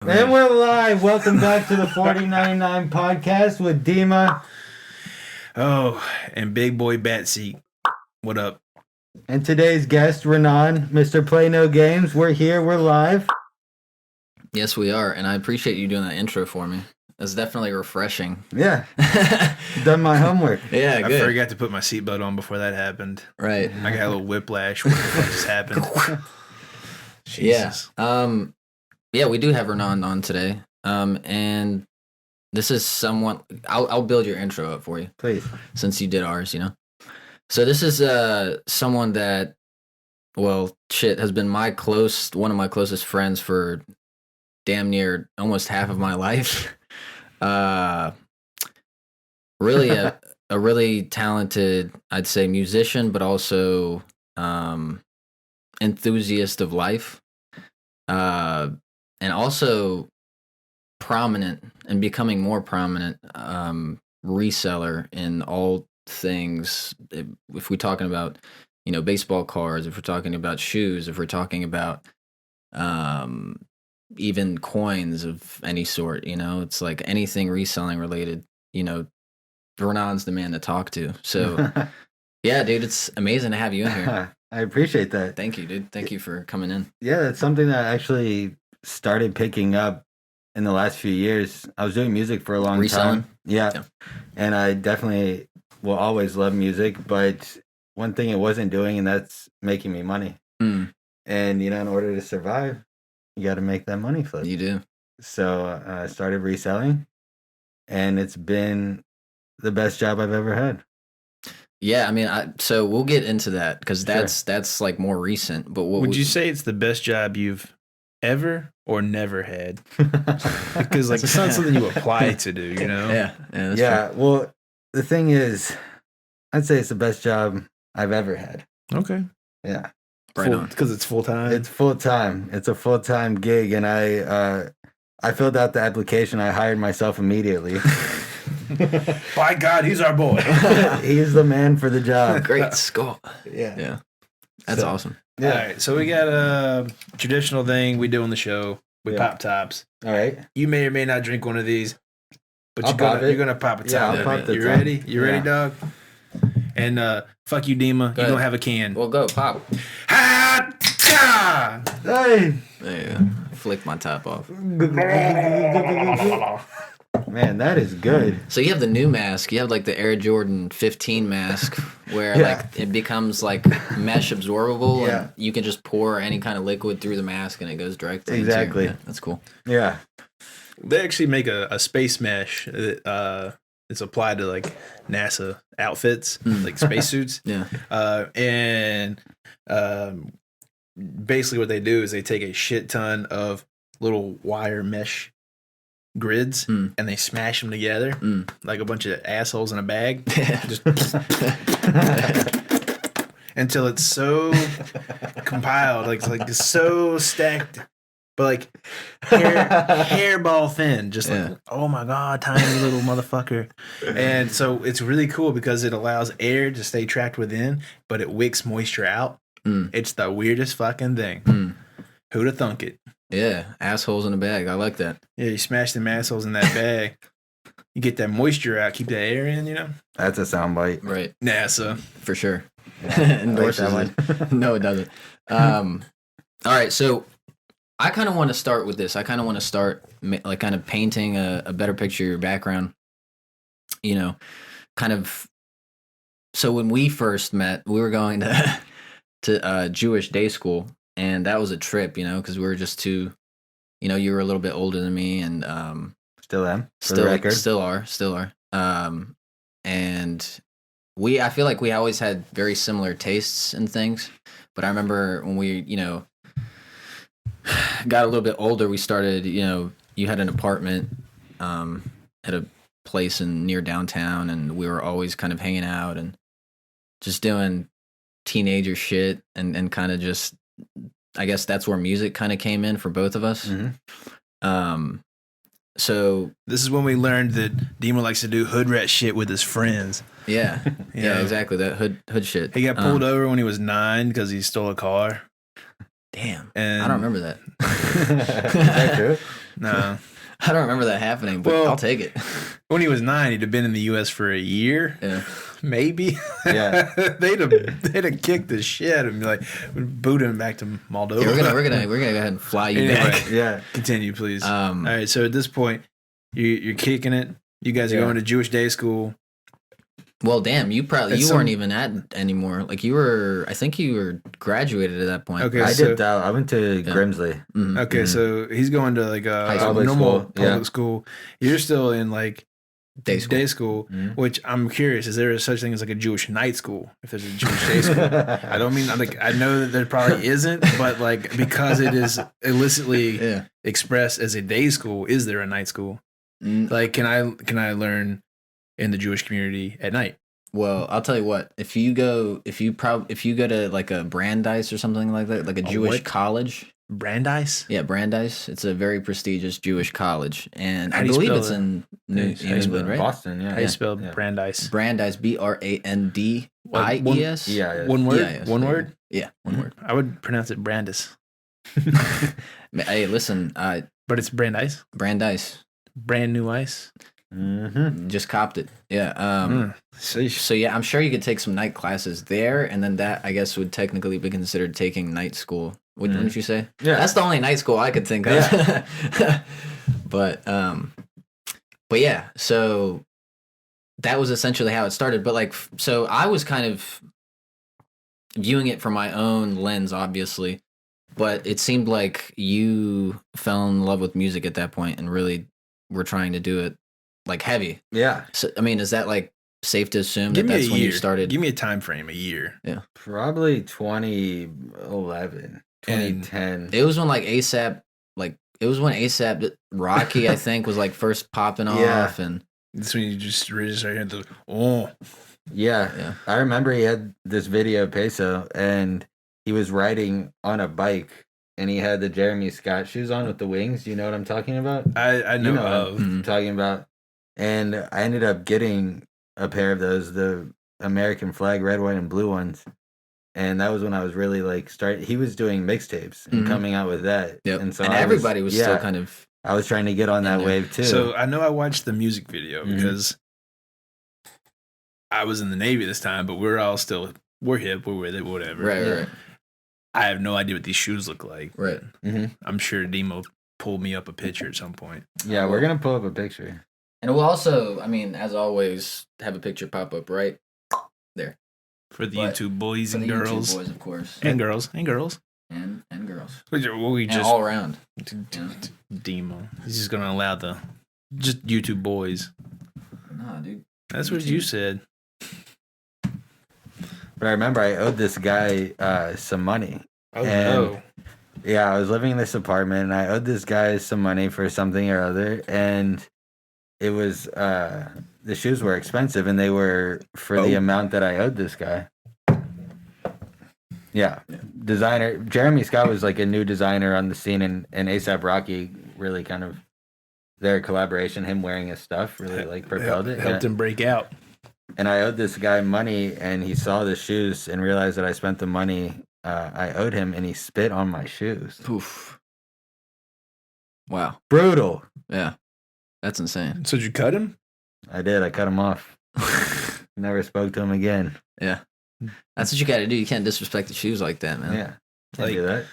And we're live. Welcome back to the 4099 podcast with Dima. Oh, and Big Boy Batseat. What up? And today's guest, Renan, Mr. Play No Games. We're here. We're live. Yes, we are. And I appreciate you doing that intro for me. It's definitely refreshing. Yeah. Done my homework. Yeah, good. I forgot to put my seatbelt on before that happened. Right. I got a little whiplash. What the fuck just happened? Jesus. Yeah, we do have Renan on today. And this is someone... I'll build your intro up for you. Please. Since you did ours, you know. So this is someone that, has been one of my closest friends for damn near almost half of my life. Really a really talented, I'd say, musician, but also enthusiast of life. And also prominent and becoming more prominent reseller in all things. If we're talking about, baseball cards, if we're talking about shoes, if we're talking about even coins of any sort, it's like anything reselling related, Renan's the man to talk to. So yeah, dude, it's amazing to have you in here. I appreciate that. Thank you, dude. Thank you for coming in. Yeah, it's something that I actually started picking up in the last few years. I was doing music for a long Reselling? time. Yeah. And I definitely will always love music, but one thing it wasn't doing, and that's making me money. Mm. And, in order to survive, you got to make that money flip. You do. So I started reselling, and it's been the best job I've ever had. Yeah, I mean, so we'll get into that because that's like more recent. But what would you say it's the best job you've ever or never had? Because it's not something you apply to do, Yeah, yeah. True. Well, the thing is, I'd say it's the best job I've ever had. Okay. Yeah. Right on. Because it's full time. It's full time. It's a full time gig, and I filled out the application. I hired myself immediately. By God, he's our boy. He's the man for the job. Great score. Yeah. That's awesome. Yeah. All right, so we got a traditional thing we do on the show with pop tops. All right. You may or may not drink one of these, but I'll you're gonna pop a top. Yeah, I'll pop the You top. ready? You ready, dog? And fuck you, Dima. Go You don't ahead. have a can. Well, go pop. Ha! Ta! Hey. There you go. Flick my top off. Man, that is good. So you have the new mask. You have like the Air Jordan 15 mask, where like it becomes like mesh absorbable, and you can just pour any kind of liquid through the mask, and it goes directly. Exactly. Yeah, that's cool. Yeah. They actually make a space mesh that it's applied to like NASA outfits, like spacesuits. Yeah. And basically what they do is they take a shit ton of little wire mesh grids and they smash them together like a bunch of assholes in a bag. Just until it's so compiled, like it's so stacked, but like hairball thin, just like, oh my God, tiny little motherfucker. And so it's really cool because it allows air to stay trapped within, but it wicks moisture out. It's the weirdest fucking thing. Who'da thunk it? Yeah, assholes in a bag. I like that. Yeah, you smash them assholes in that bag. You get that moisture out, keep that air in, That's a soundbite. Right. NASA. For sure. Yeah, Endorses I like it. No, it doesn't. All right, so I kind of want to start with this. I kind of want to start like kind of painting a better picture of your background. Kind of. So when we first met, we were going to Jewish day school, and that was a trip, because we were just too. You were a little bit older than me, and still am. For the record. Still are. And I feel like we always had very similar tastes in things. But I remember when we, got a little bit older, we started, you had an apartment at a place near downtown, and we were always kind of hanging out and just doing teenager shit and kind of just, I guess that's where music kind of came in for both of us. So this is when we learned that Dima likes to do hood rat shit with his friends. Yeah, yeah, exactly. That hood shit. He got pulled over when he was 9 because he stole a car. Damn, And I don't remember that. Is that true? No. I don't remember that happening, but Well- I'll take it. When he was 9, he'd have been in the U.S. for a year. Yeah. Maybe. Yeah. they'd have kicked the shit out of him, like boot him back to Moldova. Yeah, we're gonna go ahead and fly you Anyway. back. Yeah. Continue, please. All Um, right. So at this point, you're kicking it. You guys are Yeah. going to Jewish day school. well, damn, you It's weren't even at anymore. Like I think you were graduated at that point. Okay. I so- dipped out. I went to Yeah. Grimsley. Mhm. Okay, Mhm. so he's going to like High a school. Public normal school, public yeah. school. You're still in like Day school. Mhm. which I'm curious. Is there such thing as like a Jewish night school? If there's a Jewish day school, I don't mean like I know that there probably isn't, but like because it is illicitly Yeah. expressed as a day school, is there a night school? Mm, Like, can I learn in the Jewish community at night? Well, I'll tell you what. If you go to like a Brandeis or something like that, like a Jewish what? college. Brandeis? Yeah, Brandeis. It's a very prestigious Jewish college, and How I do you believe spell it's that? in New How do you spell England, right? Boston. Yeah. How do you spell Yeah. Brandeis? Brandeis, Brandies. Yeah. One word? Yeah, One word? Yeah, one word. I would pronounce it Brandis, Hey, listen, but it's Brandeis. Brandeis Brand new ice. Mm-hmm. just copped it. Yeah. Sheesh. So yeah, I'm sure you could take some night classes there, and then that I guess would technically be considered taking night school. Wouldn't you say? Yeah. That's the only night school I could think of. but yeah, so that was essentially how it started. But like, so I was kind of viewing it from my own lens, obviously. But it seemed like you fell in love with music at that point and really were trying to do it like heavy. Yeah. So, I mean, is that like safe to assume Give that me that's a when year. you started? Give me a time frame. A year. Probably 2011, 2010. It was when like ASAP, when ASAP Rocky, I think, was like first popping Yeah. off, and That's when you just really start hearing the oh. Yeah. Yeah. I remember he had this video of Peso and he was riding on a bike and he had the Jeremy Scott shoes on with the wings. Do you know what I'm talking about? I know, You know of. Mhm. Talking about. And I ended up getting a pair of those, the American flag red, white, and blue ones. And that was when I was really like he was doing mixtapes and Mhm. coming out with that. yep. And so and I everybody was still yeah, kind of I was trying to get on that there. wave too. So I know I watched the music video Mhm. because I was in the Navy this time, but we're hip, we're with it, whatever. right, Yeah. right, I have no idea what these shoes look like. right. Mhm. I'm sure Demo pulled me up a picture at some point. Yeah, we're gonna pull up a picture. And we'll also, I mean, as always, have a picture pop up right For the But YouTube boys for and the YouTube girls. boys, of course, And girls. And girls. and girls, Well, we and just all around. Demo. He's just gonna allow just YouTube boys. Nah, dude. That's what you said. But I remember I owed this guy some money. Oh And- no. Yeah, I was living in this apartment and I owed this guy some money for something or other, and it was the shoes were expensive and they were for the Oh. amount that I owed this guy. Yeah. Designer Jeremy Scott was like a new designer on the scene, and ASAP Rocky really kind of their collaboration, him wearing his stuff really like propelled it. Helped Yeah. him break out. And I owed this guy money, and he saw the shoes and realized that I spent the money I owed him, and he spit on my shoes. Oof. Wow. Brutal. Yeah. That's insane. So did you cut him? I did. I cut him off. Never spoke to him again. Yeah. That's what you got to do. You can't disrespect the shoes like that, man. Yeah. Can't Like- do that.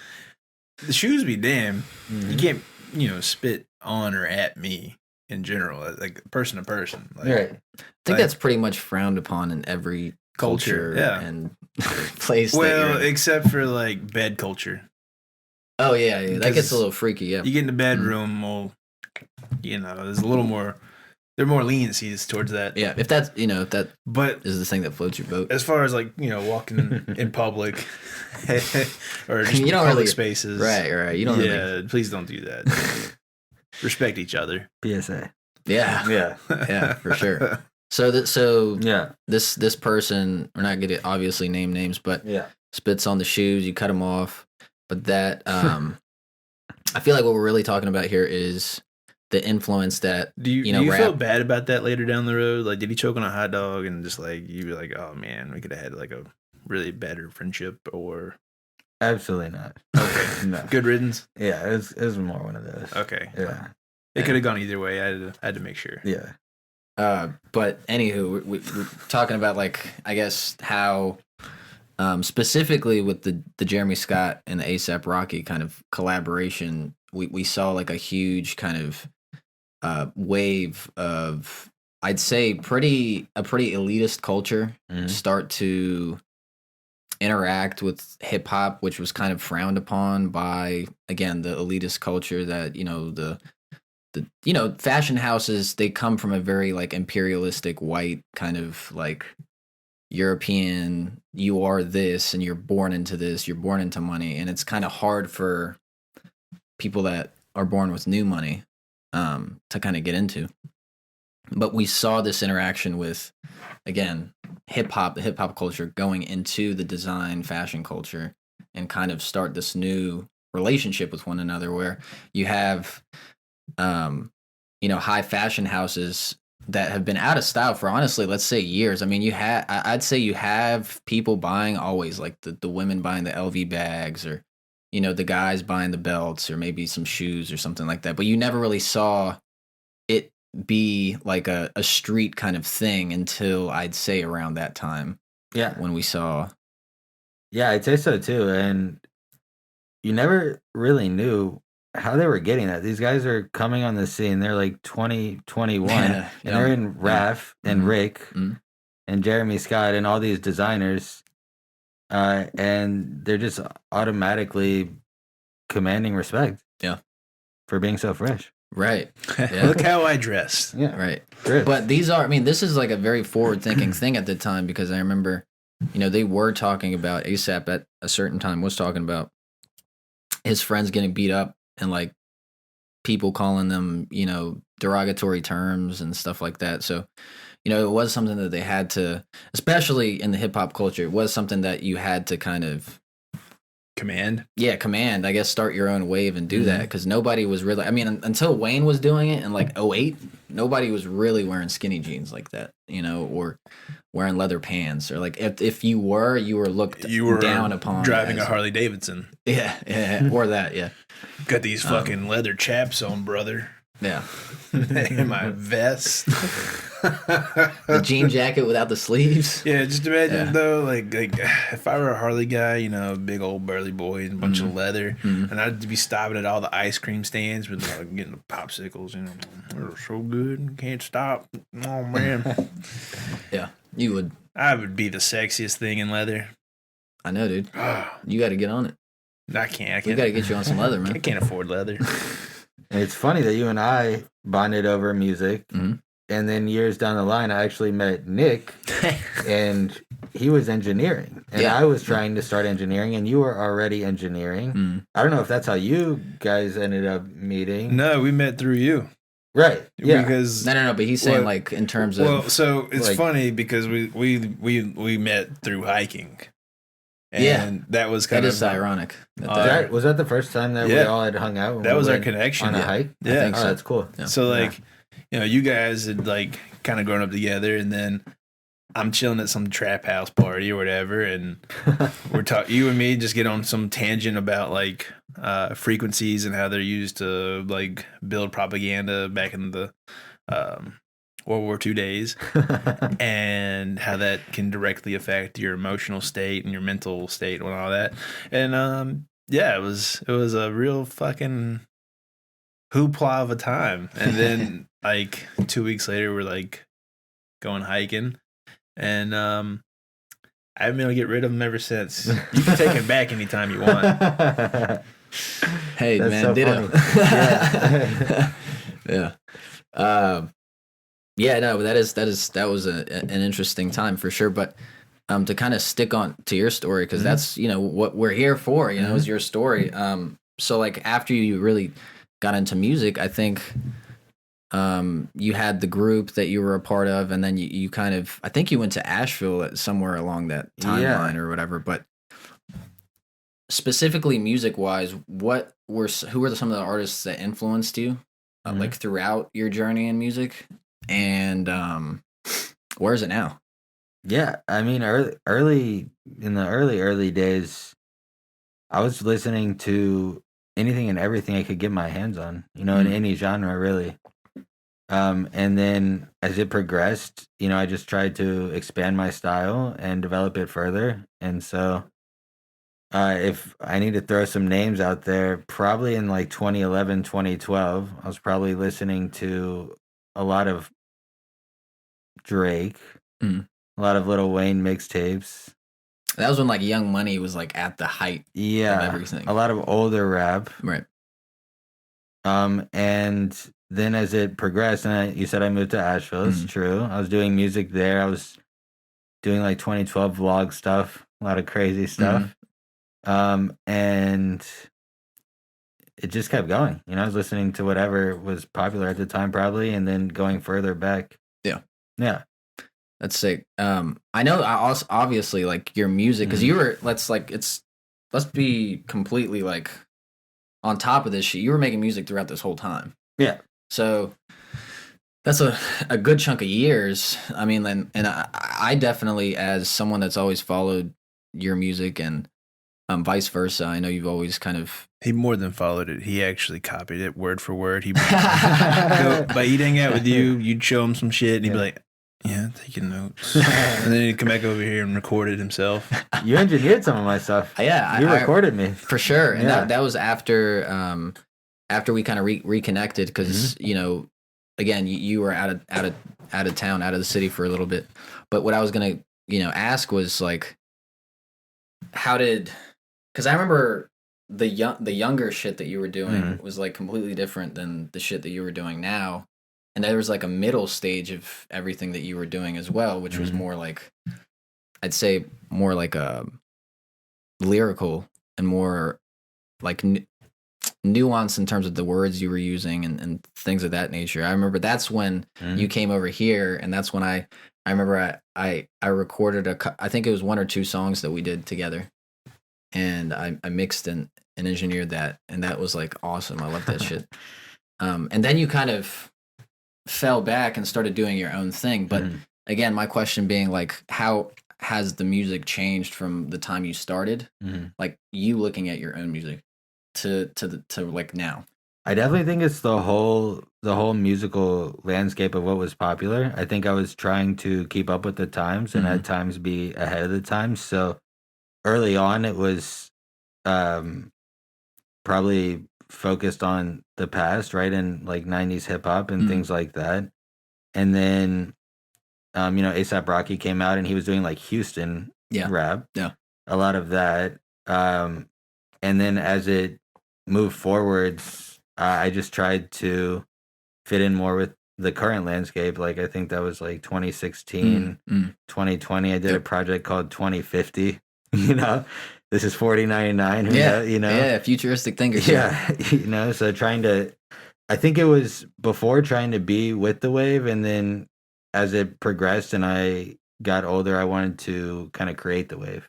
The shoes be damn. Mhm. You can't, spit on or at me in general, like person to person. Like, Right. I think that's pretty much frowned upon in every culture Yeah. and place. that Well, you're in. except for like bed culture. Oh yeah, that gets because a little freaky. Yeah, You get in the bedroom, well, there's a little more. There are more leniencies towards that. yeah. If that But is the thing that floats your boat. as far as like walking in public or just You don't public really- spaces, Right. You don't. yeah, Really, please don't do that. Respect each other. PSA. yeah. Yeah. Yeah, for sure. So Yeah. this person, we're not gonna obviously name names, but Yeah. spits on the shoes. You cut them off, but that I feel like what we're really talking about here is the influence that Do you, You know, do you feel rap- bad about that later down the road? Like, did he choke on a hot dog and just like you be like, oh man, we could have had like a really better friendship or Absolutely not. okay, No. good riddance. Yeah. It was more one of those. Okay, Yeah. It could have gone either way. I had to make sure. Yeah. But anywho, we're talking about like I guess how specifically with the Jeremy Scott and the ASAP Rocky kind of collaboration, we saw like a huge kind of wave of I'd say a pretty elitist culture start to interact with hip hop, which was kind of frowned upon by again the elitist culture that the fashion houses, they come from a very like imperialistic white kind of like European, you are this and you're born into this, you're born into money, and it's kind of hard for people that are born with new money to kind of get into. But we saw this interaction with, again, the hip hop culture going into the design fashion culture and kind of start this new relationship with one another where you have high fashion houses that have been out of style for honestly, let's say years. I mean, I'd say you have people buying always like the women buying the LV bags or, the guys buying the belts or maybe some shoes or something like that. But you never really saw it be like a street kind of thing until I'd say around that time. Yeah. When we saw. Yeah, I'd say so too. And you never really knew how they were getting that. These guys are coming on the scene. They're like 20, 21, and they're in Raph and Rick and Jeremy Scott and all these designers, and they're just automatically commanding respect. Yeah, for being so fresh. Right. Yeah. Look how I dressed. Yeah. Right. But this is like a very forward-thinking thing at the time because I remember, they were talking about ASAP at a certain time was talking about his friends getting beat up and like people calling them, derogatory terms and stuff like that. So, it was something that they had to, especially in the hip hop culture, it was something that you had to kind of command. Yeah, command. I guess start your own wave and do that because nobody was really. I mean, until Wayne was doing it in like 08, nobody was really wearing skinny jeans like that, or wearing leather pants or like if you were looked down upon driving a Harley Davidson. Yeah, or that. Yeah, got these fucking leather chaps on, brother. Yeah, and my vest. The jean jacket without the sleeves. Yeah, just imagine though, like if I were a Harley guy, a big old burly boy and a bunch of leather, and I'd be stopping at all the ice cream stands with getting the popsicles, they're so good, can't stop. Oh man. Yeah, you would. I would be the sexiest thing in leather. I know, dude. You got to get on it. I can't. We got to get you on some leather, man. I can't afford leather. And it's funny that you and I bonded over music. And then years down the line, I actually met Nick, and he was engineering, and I was trying to start engineering, and you were already engineering. I don't know if that's how you guys ended up meeting. No, we met through you. Right. Yeah. Because no, but he's saying like in terms of. Well, so it's like, funny because we met through hiking. And that was kind of ironic. Was that the first time that we all had hung out? That was our connection on a hike. Yeah, I think so. That's cool. Yeah. So like, you guys had like kind of grown up together, and then I'm chilling at some trap house party or whatever, and we're talking. You and me just get on some tangent about like frequencies and how they're used to like build propaganda back in the World War II days, and how that can directly affect your emotional state and your mental state and all that. And it was a real fucking hoopla of a time. And then like 2 weeks later, we're like going hiking, and I haven't been able to get rid of them ever since. You can take it back anytime you want. Hey, that's man, so ditto. Yeah. Yeah, no, that was an interesting time for sure. But to kind of stick on to your story, because that's what we're here for. Is your story. So like after you really got into music, I think you had the group that you were a part of, and then you kind of, I think you went to Asheville somewhere along that timeline or whatever. But specifically music wise, who were some of the artists that influenced you like throughout your journey in music? And where is it now? Yeah, I mean, early days, I was listening to anything and everything I could get my hands on, in any genre, really. And then as it progressed, I just tried to expand my style and develop it further. And so, if I need to throw some names out there, probably in like 2011, 2012, I was probably listening to a lot of Drake, a lot of Lil Wayne mixtapes. That was when like Young Money was like at the height of everything. A lot of older rap. Right. And then as it progressed, and you said I moved to Asheville. It's true. I was doing music there. I was doing like 2012 vlog stuff, a lot of crazy stuff. And it just kept going. I was listening to whatever was popular at the time, probably, and then going further back. Yeah. That's sick. I know. Obviously, like your music, because you were. Let's be completely like on top of this shit. You were making music throughout this whole time. Yeah. So that's a good chunk of years. I mean, and I definitely, as someone that's always followed your music and vice versa, I know you've always kind of... He more than followed it. He actually copied it word for word. He'd hang out with you, you'd show him some shit, and he'd be like, yeah, taking notes. And then he'd come back over here and record it himself. You engineered some of my stuff. Yeah. You recorded me. For sure. And that was after we kind of reconnected, because, again, you were out of town, out of the city for a little bit. But what I was going to, ask was like, how did... Because I remember the younger shit that you were doing was like completely different than the shit that you were doing now. And there was like a middle stage of everything that you were doing as well, which was more like, I'd say more like a lyrical and more like nuance in terms of the words you were using and things of that nature. I remember that's when you came over here, and that's when I remember I recorded I think it was 1 or 2 songs that we did together. And I mixed and engineered that, and that was like awesome. I love that shit. And then you kind of fell back and started doing your own thing. But again, my question being like, how has the music changed from the time you started, like you looking at your own music, to like now? I definitely think it's the whole musical landscape of what was popular. I think I was trying to keep up with the times and at times be ahead of the times. So early on, it was probably focused on the past, right? And like 90s hip hop and things like that. And then, A$AP Rocky came out and he was doing like Houston rap. Yeah. A lot of that. And then as it moved forwards, I just tried to fit in more with the current landscape. Like, I think that was like 2016, 2020. I did a project called 2050. This is 4099. Yeah, futuristic thinkers. Yeah, so I think it was before trying to be with the wave, and then as it progressed and I got older, I wanted to kind of create the wave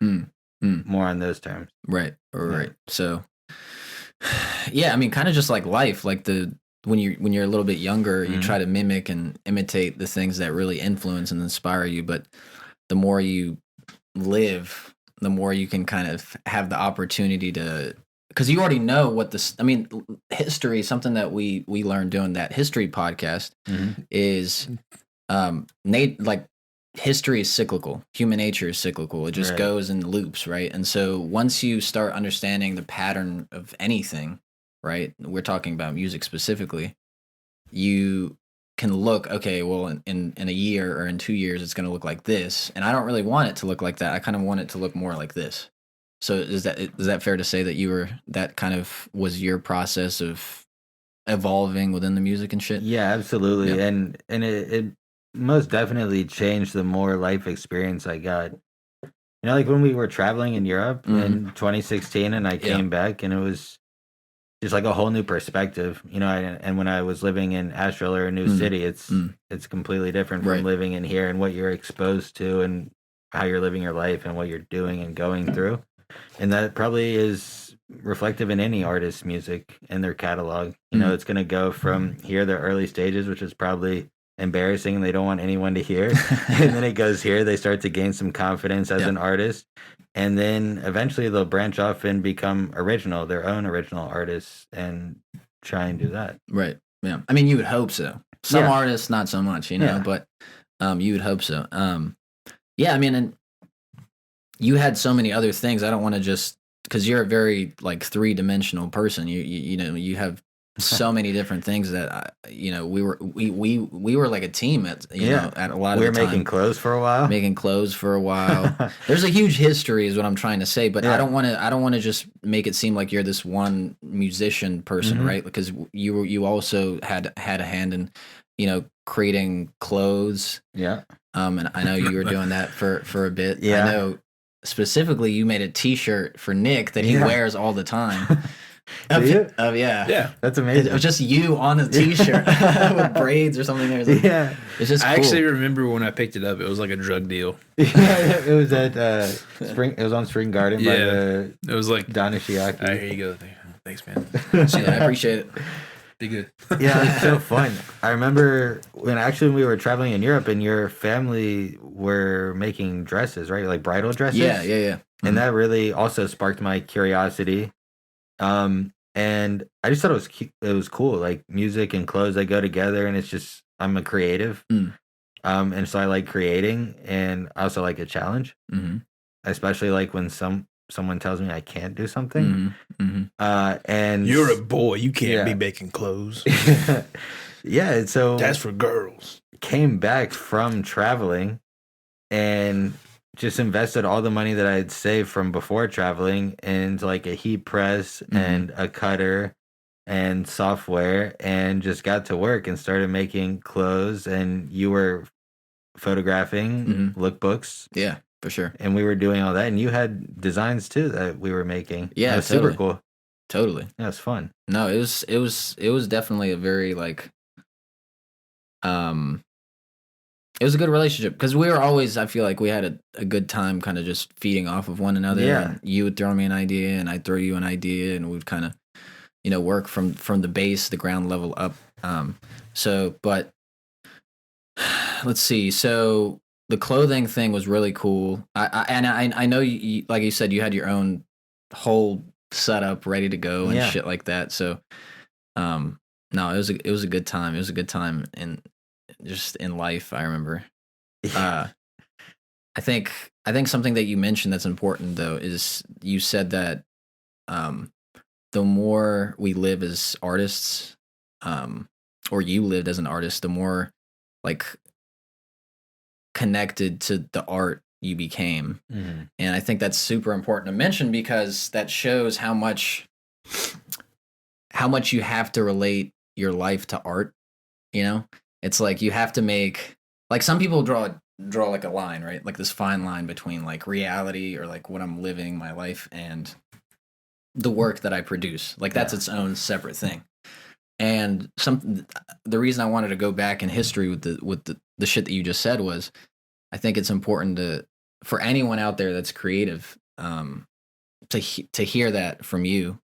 more on those terms. Right. So, yeah, I mean, kind of just like life, like when you're a little bit younger, you try to mimic and imitate the things that really influence and inspire you, but the more you live, the more you can kind of have the opportunity to, because you already know what history, something that we learned doing that history podcast is, like history is cyclical. Human nature is cyclical. It just goes in loops, right? And so once you start understanding the pattern of anything, right? We're talking about music specifically, you can look, okay, well, in a year or in 2 years, it's going to look like this. And I don't really want it to look like that. I kind of want it to look more like this. So is that fair to say that that kind of was your process of evolving within the music and shit? Yeah, absolutely. Yeah. And it most definitely changed the more life experience I got. Like when we were traveling in Europe in 2016 and I came back, and it was just like a whole new perspective, and when I was living in Asheville or a new city, it's completely different from living in here and what you're exposed to and how you're living your life and what you're doing and going through. And that probably is reflective in any artist's music and their catalog. It's going to go from here, the early stages, which is probably embarrassing and they don't want anyone to hear. And then it goes here. They start to gain some confidence as an artist. And then eventually they'll branch off and become their own original artists, and try and do that. Right. Yeah. I mean, you would hope so. Some artists, not so much, but you would hope so. Yeah, I mean, and you had so many other things. I don't want to just, because you're a very like 3-dimensional person. You have so many different things that we were like a team at at a lot of the time. We were making clothes for a while. There's a huge history is what I'm trying to say, but I don't want to just make it seem like you're this one musician person, right? Because you also had a hand in creating clothes. Yeah. And I know you were doing that for a bit. Yeah. I know specifically you made a t-shirt for Nick that he wears all the time. Yeah, that's amazing. It was just you on the t-shirt with braids or something. It's just cool. I actually remember when I picked it up. It was like a drug deal. It was at Spring. It was on Spring Garden by the. It was like Don Ishiaki. All right, here you go. Thanks, man. I appreciate it. Be good. Yeah, it's so fun. I remember when we were traveling in Europe, and your family were making dresses, right? Like bridal dresses. Yeah. And that really also sparked my curiosity. And I just thought it was cool. Like music and clothes, they go together, and it's just, I'm a creative. And so I like creating, and I also like a challenge, especially like when someone tells me I can't do something. And you're a boy, you can't be making clothes. Yeah, so that's for girls. Came back from traveling and just invested all the money that I had saved from before traveling into like a heat press and a cutter and software, and just got to work and started making clothes. And you were photographing lookbooks. Yeah, for sure. And we were doing all that, and you had designs too that we were making. Yeah, it was totally. super cool. Totally. Yeah, it was fun. No, it was definitely a very like it was a good relationship, because we were always, I feel like we had a good time kind of just feeding off of one another. Yeah. And you would throw me an idea and I'd throw you an idea, and we'd kind of, work from the base, the ground level up. But let's see. So the clothing thing was really cool. I know you, like you said, you had your own whole setup ready to go and shit like that. So, no, it was a good time. It was a good time in life. I remember. I think something that you mentioned that's important though is you said that the more we live as artists, or you lived as an artist, the more like connected to the art you became. And I think that's super important to mention, because that shows how much you have to relate your life to art. It's like you have to make, like, some people draw like a line, right? Like this fine line between like reality, or like what I'm living my life, and the work that I produce. Like that's its own separate thing. And the reason I wanted to go back in history with the shit that you just said was, I think it's important for anyone out there that's creative, to hear that from you,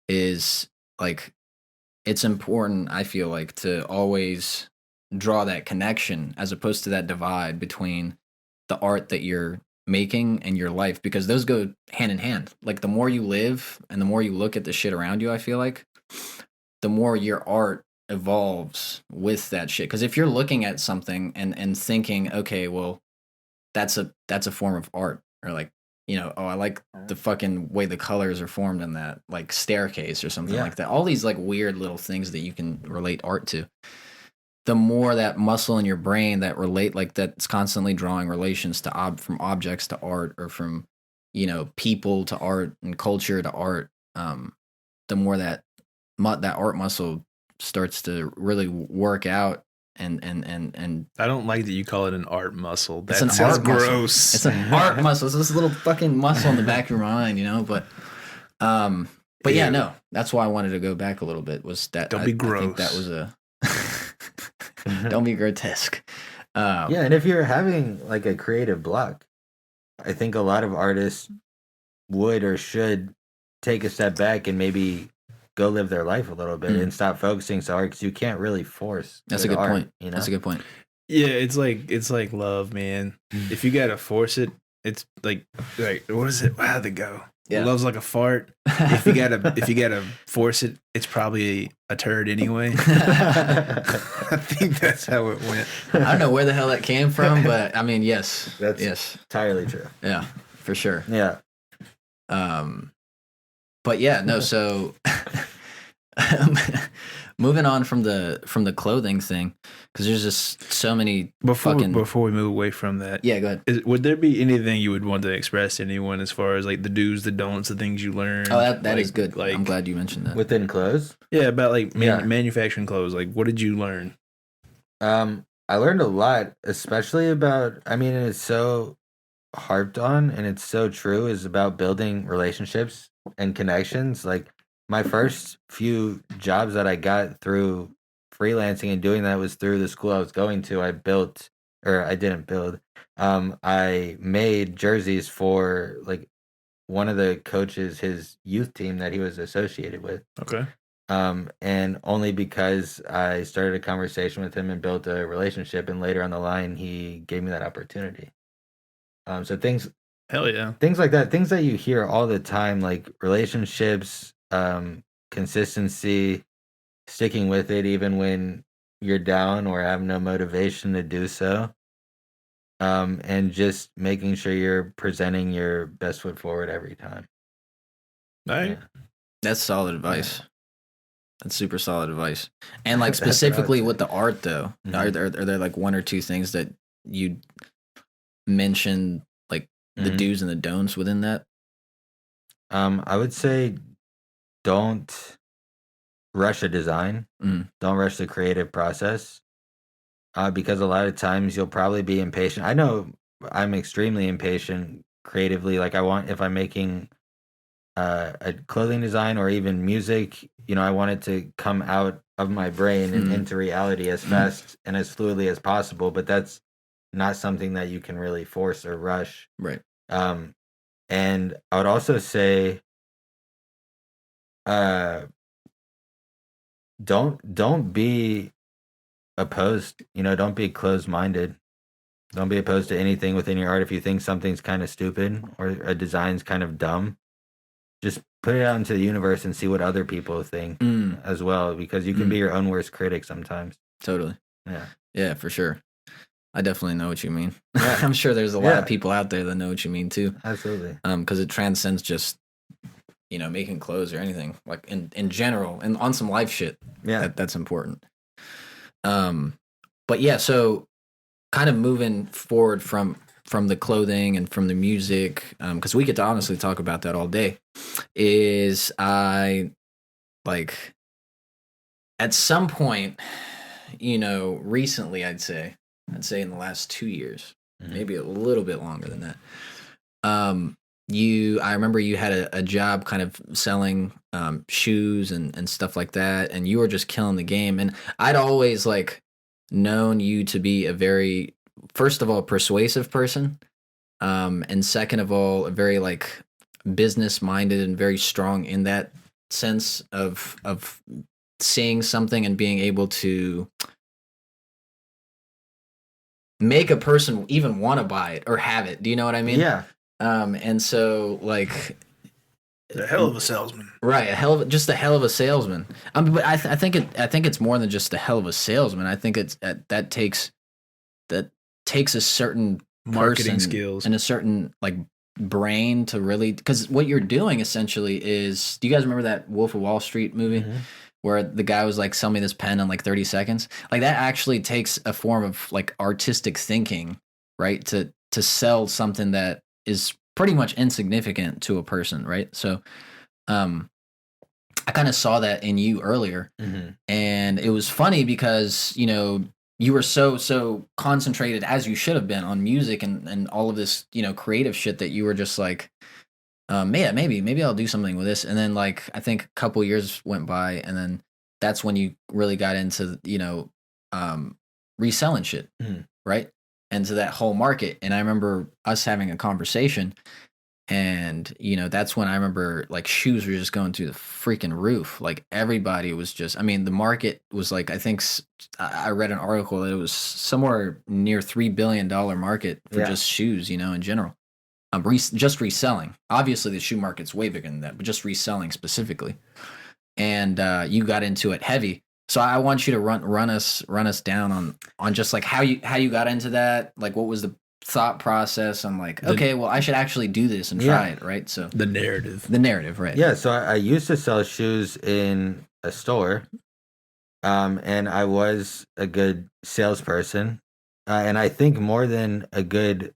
is like, it's important, I feel like, to always draw that connection as opposed to that divide between the art that you're making and your life, because those go hand in hand. Like the more you live and the more you look at the shit around you, I feel like the more your art evolves with that shit. Because if you're looking at something and thinking, okay, well, that's a form of art, or like, I like the fucking way the colors are formed in that like staircase or something like that. All these like weird little things that you can relate art to. The more that muscle in your brain that relate, like that's constantly drawing relations to from objects to art, or from, people to art and culture to art, the more that art muscle starts to really work out. And I don't like that you call it an art muscle. That sounds gross. It's an art muscle. It's this little fucking muscle in the back of your mind, But yeah, no. That's why I wanted to go back a little bit. Was that? Don't be gross. I think that was a. Don't be grotesque. Yeah, and if you're having like a creative block, I think a lot of artists would or should take a step back and maybe go live their life a little bit and stop focusing so hard because you can't really force. That's a good art, point. You know? That's a good point. Yeah, it's like love, man. If you gotta force it, it's like what is it? How'd it go? Yeah. Love's like a fart. If you gotta force it, it's probably a turd anyway. I think that's how it went. I don't know where the hell that came from, but I mean, yes, that's entirely true. Yeah, for sure. Yeah. But yeah, no. So moving on from the clothing thing, because there's just so many. Before we move away from that, yeah, go ahead. Would there be anything you would want to express to anyone as far as like the do's, the don'ts, the things you learn? Oh, that is good. Like, I'm glad you mentioned that. Within clothes? Yeah, about like manufacturing clothes. Like, what did you learn? I learned a lot, especially about. I mean, it's so harped on, and it's so true. Is about building relationships and connections. Like, my first few jobs that I got through freelancing and doing that was through the school I was going to. I didn't build. I made jerseys for like one of the coaches, his youth team that he was associated with. Okay. And only because I started a conversation with him and built a relationship, and later on the line, he gave me that opportunity. So things. Hell yeah. Things like that. Things that you hear all the time, like relationships, consistency, sticking with it even when you're down or have no motivation to do so, and just making sure you're presenting your best foot forward every time. All right. Yeah. That's solid advice. That's super solid advice. And like specifically with the art though, are there like one or two things that you mentioned, like the do's and the don'ts within that? I would say don't rush a design. Don't rush the creative process, because a lot of times you'll probably be impatient. I know I'm extremely impatient creatively. Like if I'm making a clothing design or even music, I want it to come out of my brain and into reality as fast and as fluidly as possible. But that's not something that you can really force or rush. Right. And I would also say, don't be opposed. Don't be closed-minded. Don't be opposed to anything within your art. If you think something's kind of stupid or a design's kind of dumb, just put it out into the universe and see what other people think as well, because you can be your own worst critic sometimes. Totally. Yeah, for sure. I definitely know what you mean. Yeah. I'm sure there's a lot of people out there that know what you mean too. Absolutely. Because it transcends just making clothes or anything, like in general and on some life shit. Yeah, that's important. But yeah, so kind of moving forward from the clothing and from the music, because we get to honestly talk about that all day, is I like at some point, recently I'd say in the last 2 years, maybe a little bit longer than that. I remember you had a job kind of selling shoes and stuff like that, and you were just killing the game. And I'd always like known you to be a very, first of all, persuasive person, and second of all, a very like business minded and very strong in that sense of seeing something and being able to make a person even want to buy it or have it. Do you know what I mean? Yeah. And so like a hell of a salesman, right? Just a hell of a salesman. But I think it's more than just a hell of a salesman. I think that takes a certain marketing skills and a certain like brain to really, because what you're doing essentially is, do you guys remember that Wolf of Wall Street movie? Where the guy was like, sell me this pen in like 30 seconds. Like that actually takes a form of like artistic thinking, right? To sell something that is pretty much insignificant to a person, right? So I kind of saw that in you earlier. And it was funny because, you were so concentrated, as you should have been, on music and all of this, creative shit, that you were just like, maybe I'll do something with this. And then like I think a couple years went by, and then that's when you really got into reselling shit, right? And to that whole market. And I remember us having a conversation, And, that's when I remember like shoes were just going through the freaking roof. Like everybody was just, I mean, the market was like, I think I read an article that it was somewhere near $3 billion market for just shoes, in general. Just reselling. Obviously the shoe market's way bigger than that, but just reselling specifically. And you got into it heavy. So I want you to run us down on just like how you got into that. Like what was the thought process? I'm like, okay, well, I should actually do this and try it, right? So the narrative, right? Yeah. So I used to sell shoes in a store, and I was a good salesperson, and I think more than a good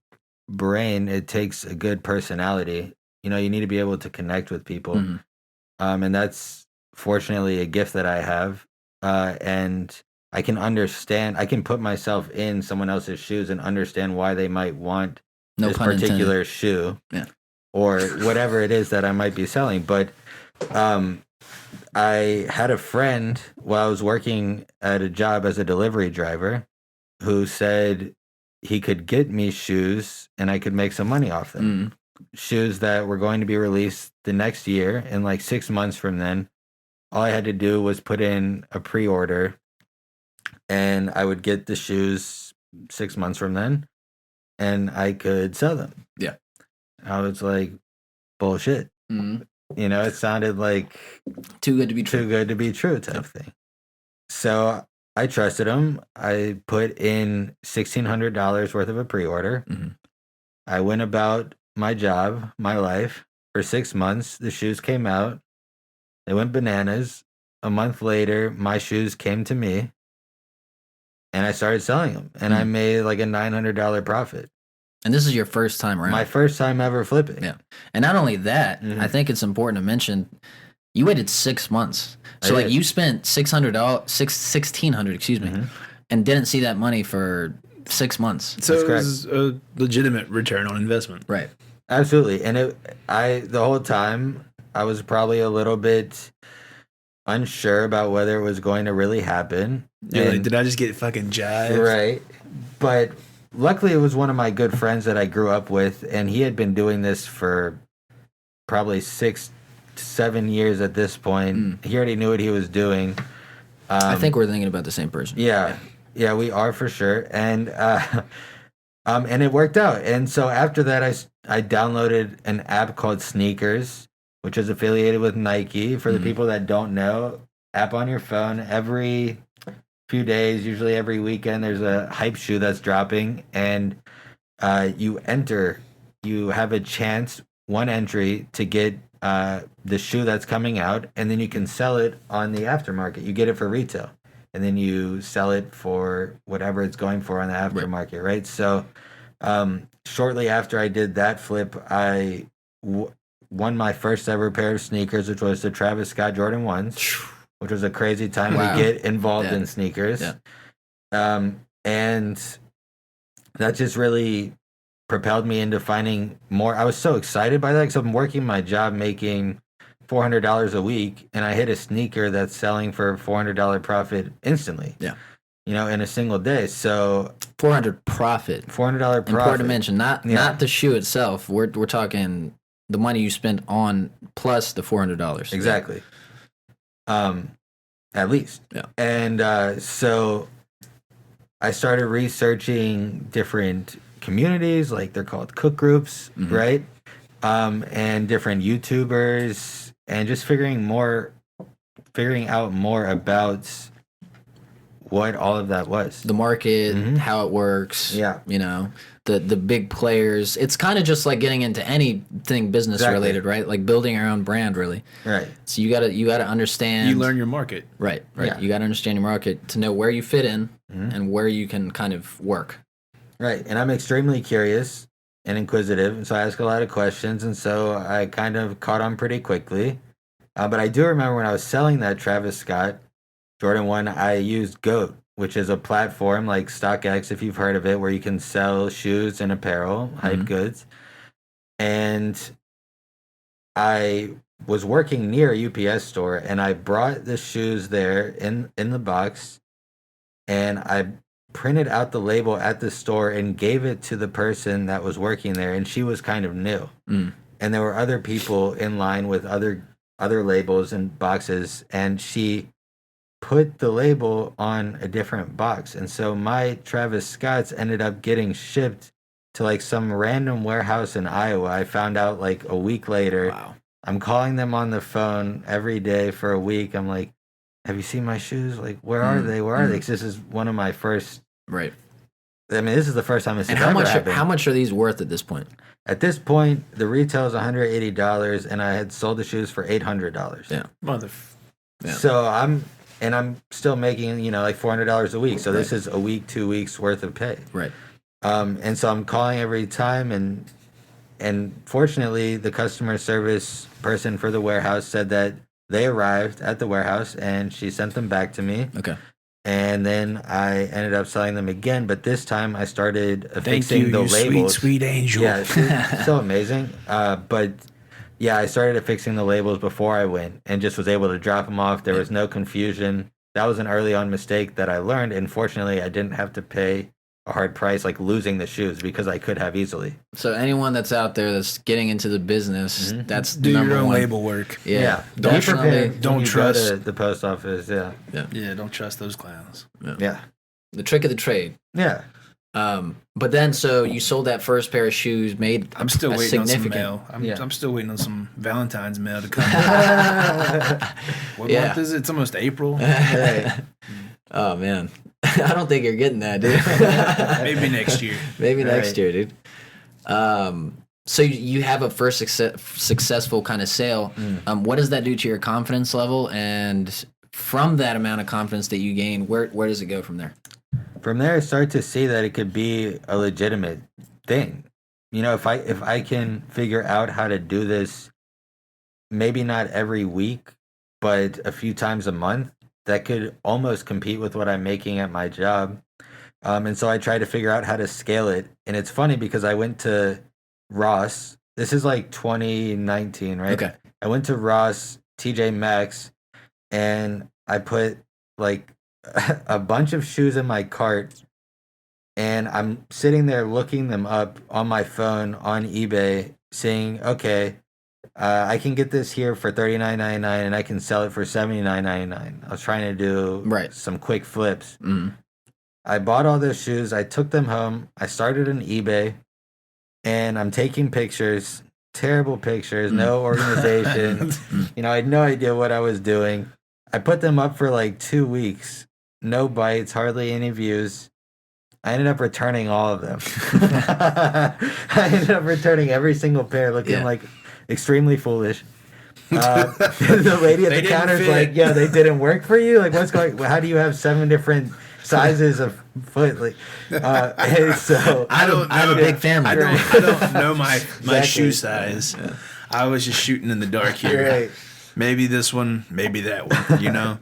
brain, it takes a good personality. You need to be able to connect with people, and that's fortunately a gift that I have, and I can put myself in someone else's shoes and understand why they might want this particular shoe or whatever it is that I might be selling. But I had a friend while I was working at a job as a delivery driver who said he could get me shoes and I could make some money off them. Shoes that were going to be released the next year, and like 6 months from then, all I had to do was put in a pre-order and I would get the shoes 6 months from then, and I could sell them. Yeah. I was like, bullshit. It sounded like too good to be true. Too good to be true type thing. So I trusted him. I put in $1,600 worth of a pre-order. I went about my job, my life, for 6 months. The shoes came out. They went bananas. A month later, my shoes came to me. And I started selling them, and I made like a $900 profit. And this is your first time around. My first time ever flipping. Yeah. And not only that, I think it's important to mention, you waited 6 months. So like you spent $1,600, excuse me, and didn't see that money for 6 months. So it was a legitimate return on investment. Right. Absolutely. And the whole time I was probably a little bit unsure about whether it was going to really happen. You're like, did I just get fucking jived? Right. But luckily it was one of my good friends that I grew up with, and he had been doing this for probably 6 to 7 years at this point. He already knew what he was doing. I think we're thinking about the same person. Yeah, we are for sure. And it worked out. And so after that, I downloaded an app called Sneakers, which is affiliated with Nike. For the people that don't know, app on your phone. Every few days, usually every weekend, there's a hype shoe that's dropping, and you have a chance, one entry, to get the shoe that's coming out, and then you can sell it on the aftermarket. You get it for retail, and then you sell it for whatever it's going for on the aftermarket, right? So shortly after I did that flip, I won my first ever pair of sneakers, which was the Travis Scott Jordan 1s, which was a crazy time to get involved in sneakers. Yeah. And that just really propelled me into finding more. I was so excited by that because I'm working my job making $400 a week, and I hit a sneaker that's selling for $400 profit instantly. Yeah. In a single day. So $400 profit. $400 profit. Important to mention, not the shoe itself. We're talking the money you spent on plus the $400. Exactly. At least. Yeah. And so I started researching different communities, like they're called cook groups, right? And different YouTubers, and just figuring out more about what all of that was. The market, how it works. Yeah. The big players. It's kind of just like getting into anything business related, right? Like building your own brand, really. Right. So you gotta understand. You learn your market. Right. Yeah. You gotta understand your market to know where you fit in and where you can kind of work. Right. And I'm extremely curious and inquisitive, and so I ask a lot of questions, and so I kind of caught on pretty quickly. But I do remember when I was selling that Travis Scott Jordan 1, I used GOAT, which is a platform like StockX, if you've heard of it, where you can sell shoes and apparel, hype goods. And I was working near a UPS store, and I brought the shoes there in the box, and I printed out the label at the store and gave it to the person that was working there, and she was kind of new. and there were other people in line with other labels and boxes, and she put the label on a different box, and so my Travis Scotts ended up getting shipped to like some random warehouse in Iowa. I found out like a week later. Wow. I'm calling them on the phone every day for a week. I'm like, have you seen my shoes? Like, where are they? Where are they? 'Cause this is one of my first. Right. I mean, this is the first time this and has ever happened. How much are these worth at this point? At this point, the retail is $180, and I had sold the shoes for $800. Yeah. Yeah. So I'm still making, like $400 a week. So this is a week, 2 weeks worth of pay. Right. And so I'm calling every time, and fortunately, the customer service person for the warehouse said that they arrived at the warehouse, and she sent them back to me. Okay. And then I ended up selling them again, but this time I started affixing the labels. Sweet angel. Yeah, it's so amazing. But yeah, I started affixing the labels before I went, and just was able to drop them off. There was no confusion. That was an early on mistake that I learned, and fortunately, I didn't have to pay a hard price like losing the shoes, because I could have easily. So anyone that's out there that's getting into the business, that's Do number your own one. label work. Yeah. Don't be prepared. Don't when you trust go to the post office. Yeah. Yeah, don't trust those clowns. Yeah. The trick of the trade. Yeah. But then, so you sold that first pair of shoes, made I'm still a waiting on some significant- mail. I'm still waiting on some Valentine's mail to come. What Yeah. month is it? It's almost April. Oh man, I don't think you're getting that, dude. Maybe next year. Maybe next Right. year, dude. So you have a first successful kind of sale. What does that do to your confidence level? And from that amount of confidence that you gain, where does it go from there? From there, I start to see that it could be a legitimate thing. If I can figure out how to do this, maybe not every week, but a few times a month, that could almost compete with what I'm making at my job. And so I tried to figure out how to scale it. And it's funny because I went to Ross. This is like 2019, right? Okay. I went to Ross, TJ Maxx, and I put like a bunch of shoes in my cart, and I'm sitting there looking them up on my phone on eBay, saying, okay, I can get this here for $39.99 and I can sell it for $79.99. I was trying to do some quick flips. I bought all those shoes. I took them home. I started an eBay, and I'm taking pictures, terrible pictures, no organization. I had no idea what I was doing. I put them up for like 2 weeks. No bites, hardly any views. I ended up returning all of them. I ended up returning every single pair, looking like extremely foolish. The lady at the counter's like, "Yeah, they didn't work for you. Like, what's going? How do you have 7 different sizes of foot?" Like, so I have a big family. I don't know my shoe size. Yeah. I was just shooting in the dark here. Right. Maybe this one, maybe that one.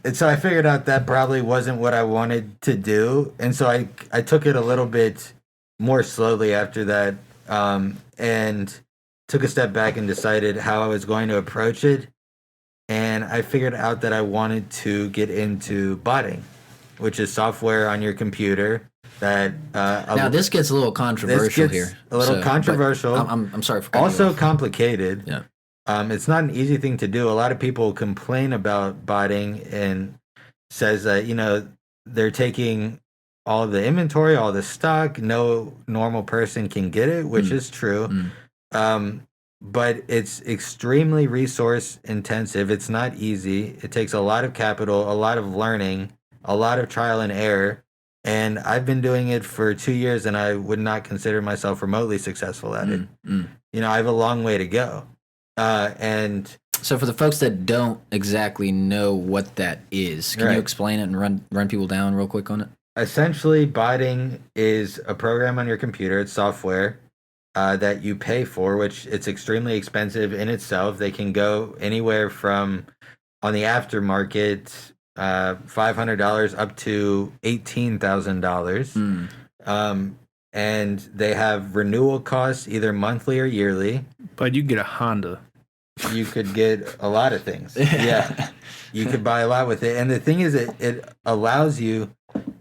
And so I figured out that probably wasn't what I wanted to do, and so I took it a little bit more slowly after that, and took a step back and decided how I was going to approach it. And I figured out that I wanted to get into botting, which is software on your computer that now this gets a little controversial here. A little controversial. I'm sorry for also complicated. Yeah. It's not an easy thing to do. A lot of people complain about botting and says that they're taking all of the inventory, all the stock. No normal person can get it, which is true. But it's extremely resource intensive. It's not easy. It takes a lot of capital, a lot of learning, a lot of trial and error. And I've been doing it for 2 years, and I would not consider myself remotely successful at it. I have a long way to go. And so for the folks that don't exactly know what that is, can you explain it and run people down real quick on it? Essentially, botting is a program on your computer. It's software that you pay for, which it's extremely expensive in itself. They can go anywhere from, on the aftermarket, $500 up to $18,000. And they have renewal costs either monthly or yearly. But you get a Honda. You could get a lot of things. Yeah. You could buy a lot with it. And the thing is, it allows you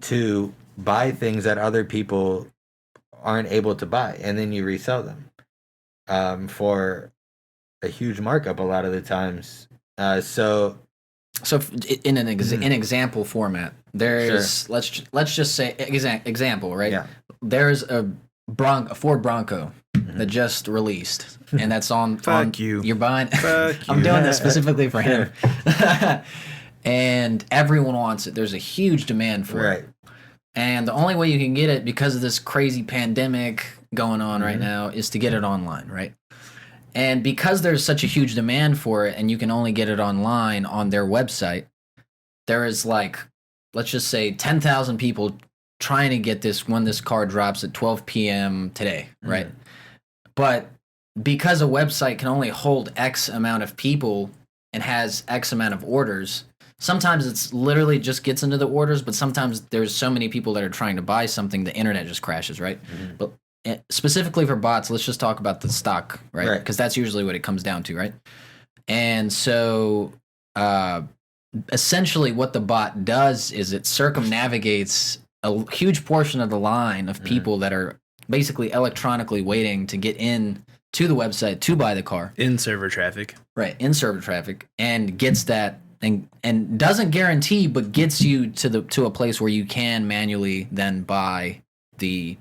to buy things that other people aren't able to buy, and then you resell them. for a huge markup a lot of the times. So in an example format, there's let's just say example, right? Yeah. There's a Ford Bronco that just released, and that's on. Fuck you. You're buying. Fuck I'm you. doing this specifically for him, and everyone wants it. There's a huge demand for it, and the only way you can get it because of this crazy pandemic going on right now is to get it online, right? And because there's such a huge demand for it, and you can only get it online on their website, there is like, let's just say 10,000 people trying to get this when this car drops at 12 p.m. today, right? But because a website can only hold X amount of people and has X amount of orders, sometimes it's literally just gets into the orders, but sometimes there's so many people that are trying to buy something, the internet just crashes, right? But specifically for bots, let's just talk about the stock, right? Because that's usually what it comes down to, right? And so essentially what the bot does is it circumnavigates a huge portion of the line of people that are basically electronically waiting to get in to the website to buy the car. In server traffic. Right, in server traffic, and gets that and doesn't guarantee, but gets you to a place where you can manually then buy the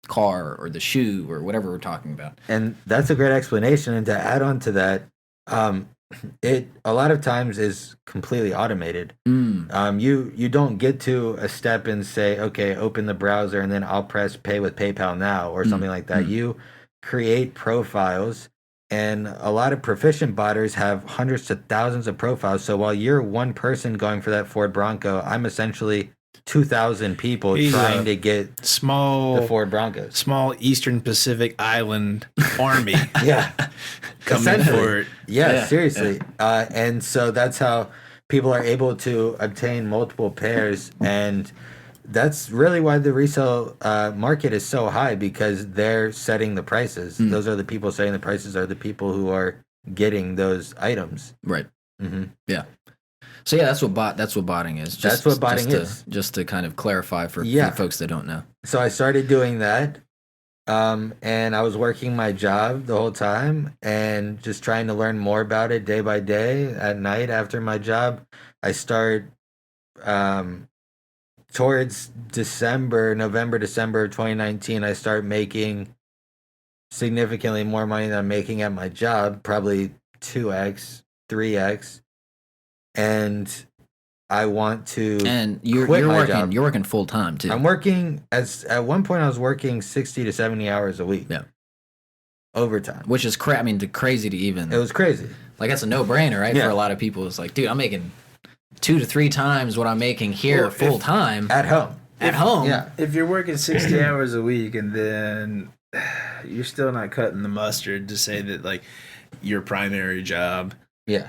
car or the shoe or whatever we're talking about. And that's a great explanation. And to add on to that, it a lot of times is completely automated. You don't get to a step and say, okay, open the browser and then I'll press pay with PayPal now or something like that. You create profiles, and a lot of proficient botters have hundreds to thousands of profiles. So while you're one person going for that Ford Bronco, I'm essentially 2,000 people trying to get the Ford Broncos. Small Eastern Pacific Island army. Coming for it. Yeah, seriously. And so that's how people are able to obtain multiple pairs. And that's really why the resale market is so high, because they're setting the prices. Those are the people setting the prices, are the people who are getting those items. Right. Yeah. So yeah, that's what botting is. That's what botting is. Just to kind of clarify for folks that don't know. So I started doing that, and I was working my job the whole time and just trying to learn more about it day by day. At night after my job, I start towards November, December of 2019, I start making significantly more money than I'm making at my job, probably 2x, 3x. And I want to you're quit my working job. You're working full time too. I'm working at one point I was working 60 to 70 hours a week. Yeah. Overtime. Which is crazy to even. It was crazy. Like that's a no-brainer, right? Yeah. For a lot of people, it's like, dude, I'm making 2 to 3 times what I'm making here full time at home. At home. Yeah. If you're working 60 hours a week and then you're still not cutting the mustard to say that like your primary job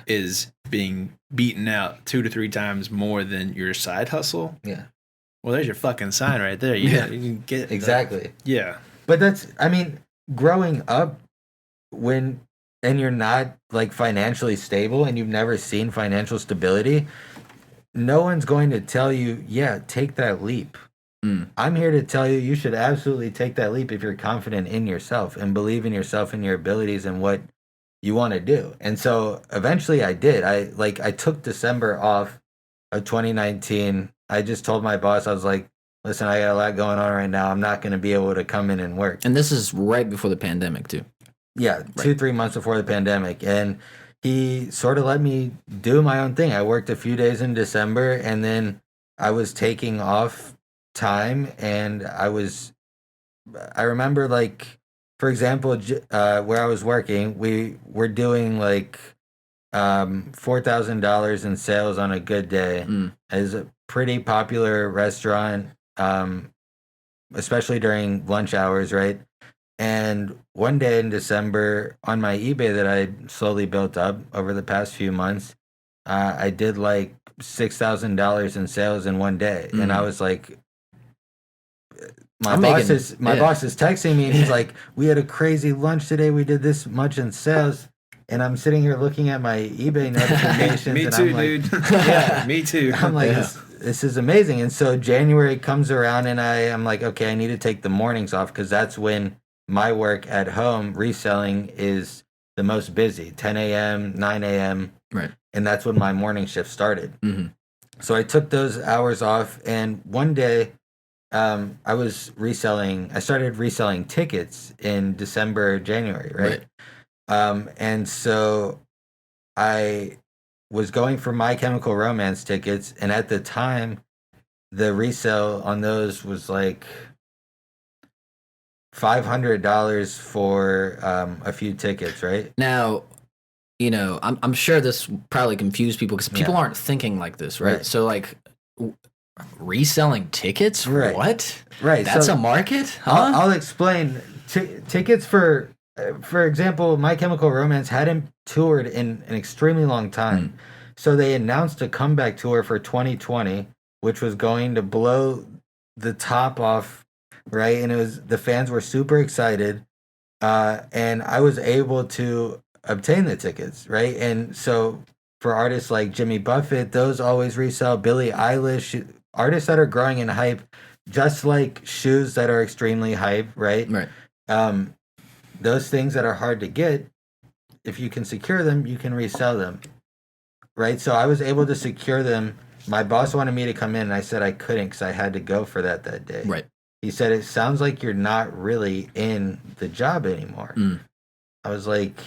is being beaten out 2 to 3 times more than your side hustle. Yeah. Well, there's your fucking sign right there. You can get exactly. Yeah. But growing up and you're not like financially stable and you've never seen financial stability, no one's going to tell you, take that leap. I'm here to tell you, you should absolutely take that leap if you're confident in yourself and believe in yourself and your abilities and what you want to do. And so eventually I did. I took December off of 2019. I just told my boss, I was like, listen, I got a lot going on right now. I'm not going to be able to come in and work. And this is right before the pandemic too. Yeah, 2-3 months before the pandemic. And he sort of let me do my own thing. I worked a few days in December, and then I was taking off time, and I remember, like, for example, where I was working, we were doing like $4,000 in sales on a good day. It's a pretty popular restaurant, especially during lunch hours, right? And one day in December, on my eBay that I slowly built up over the past few months, I did like $6,000 in sales in one day. And I was like, my boss is texting me, and he's like, we had a crazy lunch today. We did this much in sales. And I'm sitting here looking at my eBay notifications. Me and too, I'm like, dude. Yeah, me too. I'm like, this is amazing. And so January comes around, and I'm like, okay, I need to take the mornings off, because that's when my work at home reselling is the most busy, 10 a.m., 9 a.m. Right. And that's when my morning shift started. Mm-hmm. So I took those hours off, and one day I started reselling tickets in December, January, right? And so I was going for My Chemical Romance tickets, and at the time, the resale on those was like $500 for a few tickets, right? Now, I'm sure this probably confused people because people aren't thinking like this, right? So, like, reselling tickets, right? What? Right. That's a market, huh? I'll explain. Tickets for example, My Chemical Romance hadn't toured in an extremely long time, so they announced a comeback tour for 2020, which was going to blow the top off, right? And the fans were super excited, and I was able to obtain the tickets, right? And so for artists like Jimmy Buffett, those always resell. Billie Eilish, artists that are growing in hype, just like shoes that are extremely hype, right? Right. Those things that are hard to get, if you can secure them, you can resell them, right? So I was able to secure them. My boss wanted me to come in, and I said I couldn't because I had to go for that day. Right. He said, it sounds like you're not really in the job anymore. I was like,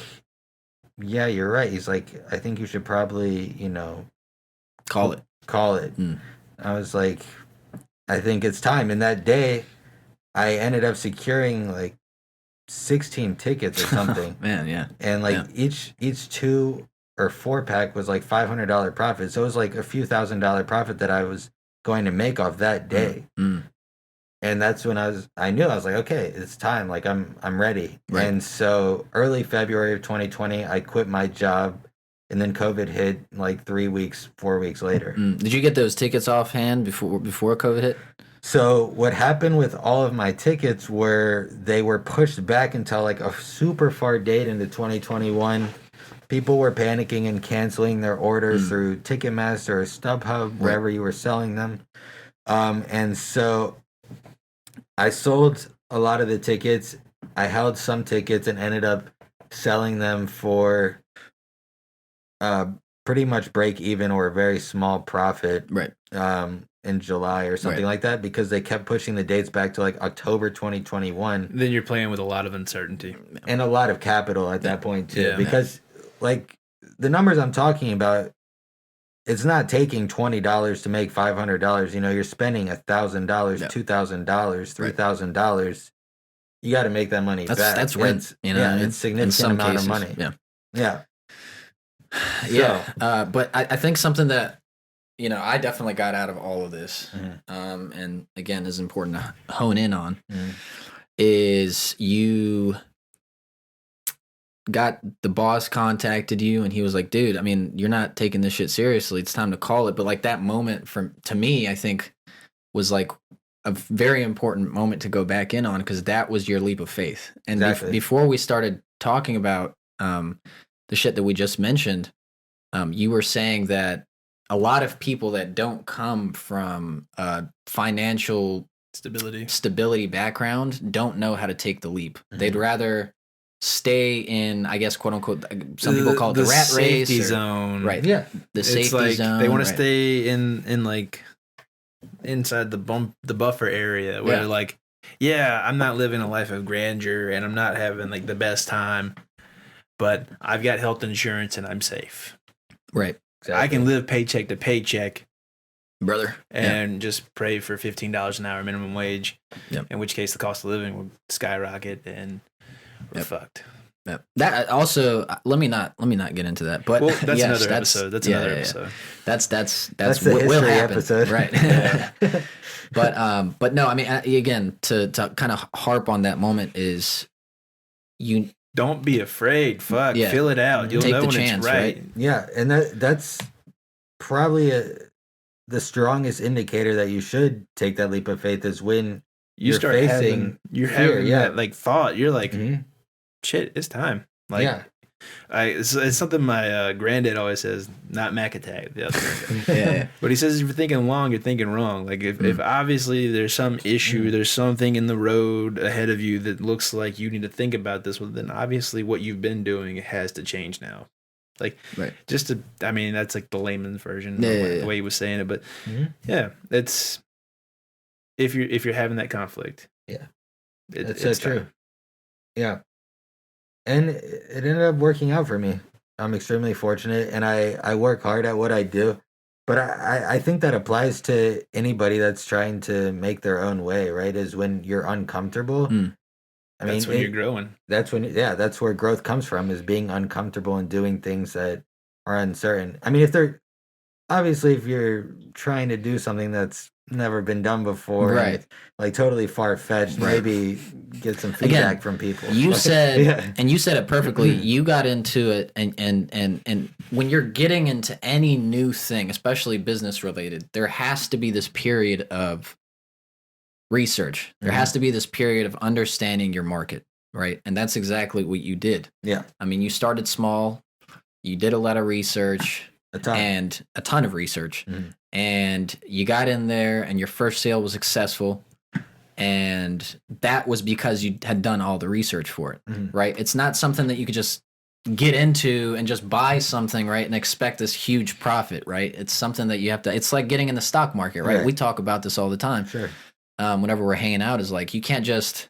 yeah, you're right. He's like, I think you should probably, call it. I was like, I think it's time. And that day, I ended up securing like 16 tickets or something. Man, yeah. And like each 2 or 4 pack was like $500 profit. So it was like a few $1,000 profit that I was going to make off that day. And that's when I knew, I was like, okay, it's time. Like I'm ready. Right. And so early February of 2020, I quit my job, and then COVID hit like 4 weeks later. Did you get those tickets offhand before COVID hit? So what happened with all of my tickets were they were pushed back until like a super far date into 2021. People were panicking and canceling their orders through Ticketmaster or StubHub, wherever you were selling them. And so I sold a lot of the tickets. I held some tickets and ended up selling them for pretty much break even or a very small profit. Right. In July or something like that, because they kept pushing the dates back to like October 2021. Then you're playing with a lot of uncertainty and a lot of capital at that point too, because like the numbers I'm talking about, it's not taking $20 to make $500. You're spending $1,000, $2,000, $3,000. You got to make that money back. That's rent. It's significant amount of money. But I think something that I definitely got out of all of this, and again is important to hone in on, is you got the boss contacted you and he was like, dude, I mean, you're not taking this shit seriously. It's time to call it. But like that moment to me, I think was like a very important moment to go back in on, because that was your leap of faith. And before we started talking about the shit that we just mentioned, you were saying that a lot of people that don't come from financial stability background don't know how to take the leap. They'd rather stay in, I guess, quote unquote, some people call it the rat race, safety zone. Right. Yeah. The safety zone. They want to stay in like inside the buffer area where they're like, I'm not living a life of grandeur and I'm not having like the best time, but I've got health insurance and I'm safe. Right. Exactly. I can live paycheck to paycheck, brother, and just pray for $15 an hour minimum wage. Yep. In which case, the cost of living will skyrocket, and we're fucked. Yep. That also, let me not get into that. But that's another episode. That's another episode. That's the what will history happen, episode, right? But no, I mean, again, to kind of harp on that moment is you. Don't be afraid. Fill it out. You'll know when it's right. Yeah, and that's probably the strongest indicator that you should take that leap of faith is when you're start facing having that like thought. You're like, shit, it's time. Like, It's something my granddad always says, not Mac Attack. The other Yeah. But he says if you're thinking long, you're thinking wrong. Like if obviously there's some issue, there's something in the road ahead of you that looks like you need to think about this, well, then obviously what you've been doing has to change now. Like, I mean, that's like the layman's version, the way he was saying it. But yeah, it's if you're having that conflict, it's so true. Yeah, and it ended up working out for me. I'm extremely fortunate, and I work hard at what I do. But I think that applies to anybody that's trying to make their own way. Right? Is when you're uncomfortable. I mean, that's when you're growing. That's that's where growth comes from, is being uncomfortable and doing things that are uncertain. I mean, if you're trying to do something that's never been done before, right? Like totally far-fetched, maybe get some feedback from people. You said, and you said it perfectly. You got into it, and when you're getting into any new thing, especially business related, there has to be this period of research. There has to be this period of understanding your market, right? And that's exactly what you did. Yeah. I mean, you started small, you did a lot of research, a ton of research, and you got in there and your first sale was successful. And that was because you had done all the research for it, right? It's not something that you could just get into and just buy something, right, and expect this huge profit, right? It's something that you have to, it's like getting in the stock market, right? We talk about this all the time. Sure. Whenever we're hanging out, is like, you can't just,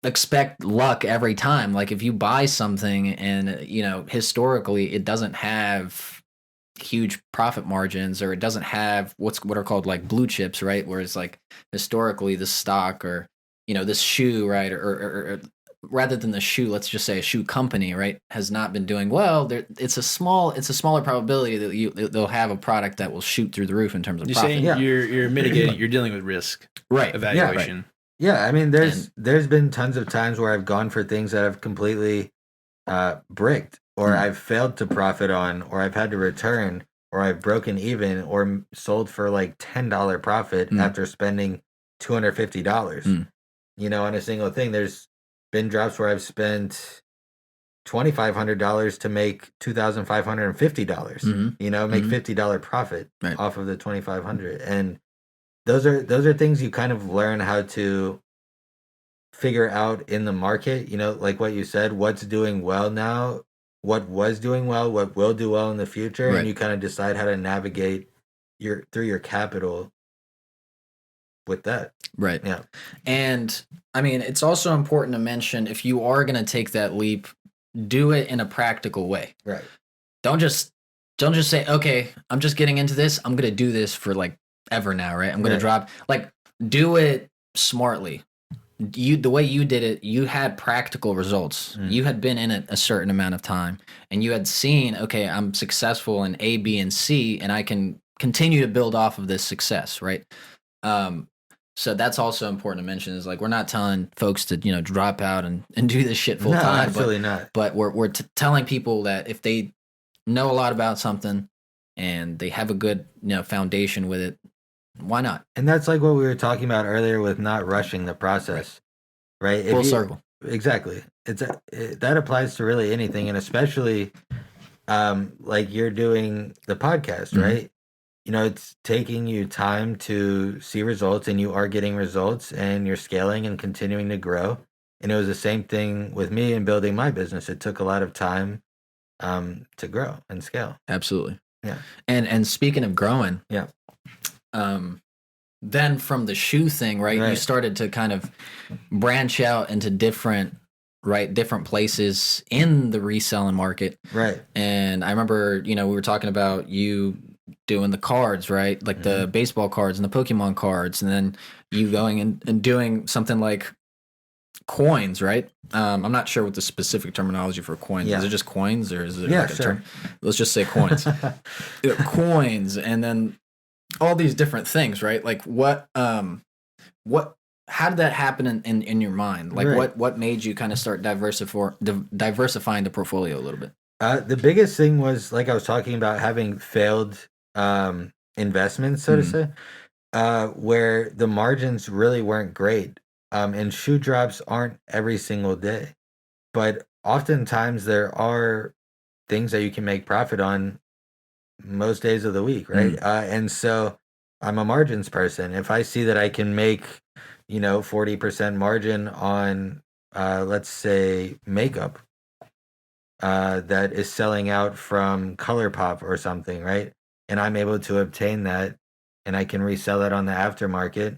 expect luck every time. Like if you buy something and, historically it doesn't have huge profit margins, or it doesn't have what are called like blue chips, right? Where it's like historically the stock, or, this shoe, right? Or rather than the shoe, let's just say a shoe company, right, has not been doing well. It's a smaller probability that they'll have a product that will shoot through the roof in terms of profit. Saying you're mitigating, you're dealing with risk, right? Evaluation. Yeah, I mean, there's been tons of times where I've gone for things that have completely bricked, or I've failed to profit on, or I've had to return, or I've broken even, or sold for like $10 profit after spending $250. On a single thing. There's been drops where I've spent $2,500 to make $2,550. Make $50 profit off of the $2,500, and those are things you kind of learn how to figure out in the market. Like what you said, what's doing well now, what was doing well, what will do well in the future, and you kind of decide how to navigate through your capital with that. Right. Yeah. And I mean, it's also important to mention, if you are going to take that leap, do it in a practical way. Right. Don't just say, okay, I'm just getting into this, I'm going to do this for like ever now, right? I'm going to drop, like, do it smartly. The way you did it, you had practical results. You had been in it a certain amount of time, and you had seen, okay, I'm successful in A, B, and C, and I can continue to build off of this success, right? So that's also important to mention, is like, we're not telling folks to, drop out and do this shit full time. No, absolutely not. But we're telling people that if they know a lot about something and they have a good, foundation with it, why not? And that's like what we were talking about earlier with not rushing the process, right? Full circle. Exactly. That applies to really anything, and especially like you're doing the podcast, right? It's taking you time to see results, and you are getting results, and you're scaling and continuing to grow. And it was the same thing with me in building my business. It took a lot of time to grow and scale. Absolutely. Yeah. And speaking of growing, then from the shoe thing, right, you started to kind of branch out into different places in the reselling market. Right. And I remember, we were talking about you doing the cards, right? Like the baseball cards and the Pokemon cards, and then you going and doing something like coins, right? I'm not sure what the specific terminology for coins is. It just coins, or is it like a term? Let's just say coins. Coins, and then all these different things, right? Like how did that happen in your mind? Like what made you kind of start diversifying the portfolio a little bit? The biggest thing was, like I was talking about, having failed investments, so to say, where the margins really weren't great. And shoe drops aren't every single day, but oftentimes there are things that you can make profit on most days of the week, right? And so I'm a margins person. If I see that I can make, 40% margin on, let's say, makeup that is selling out from ColourPop or something, right? And I'm able to obtain that and I can resell it on the aftermarket,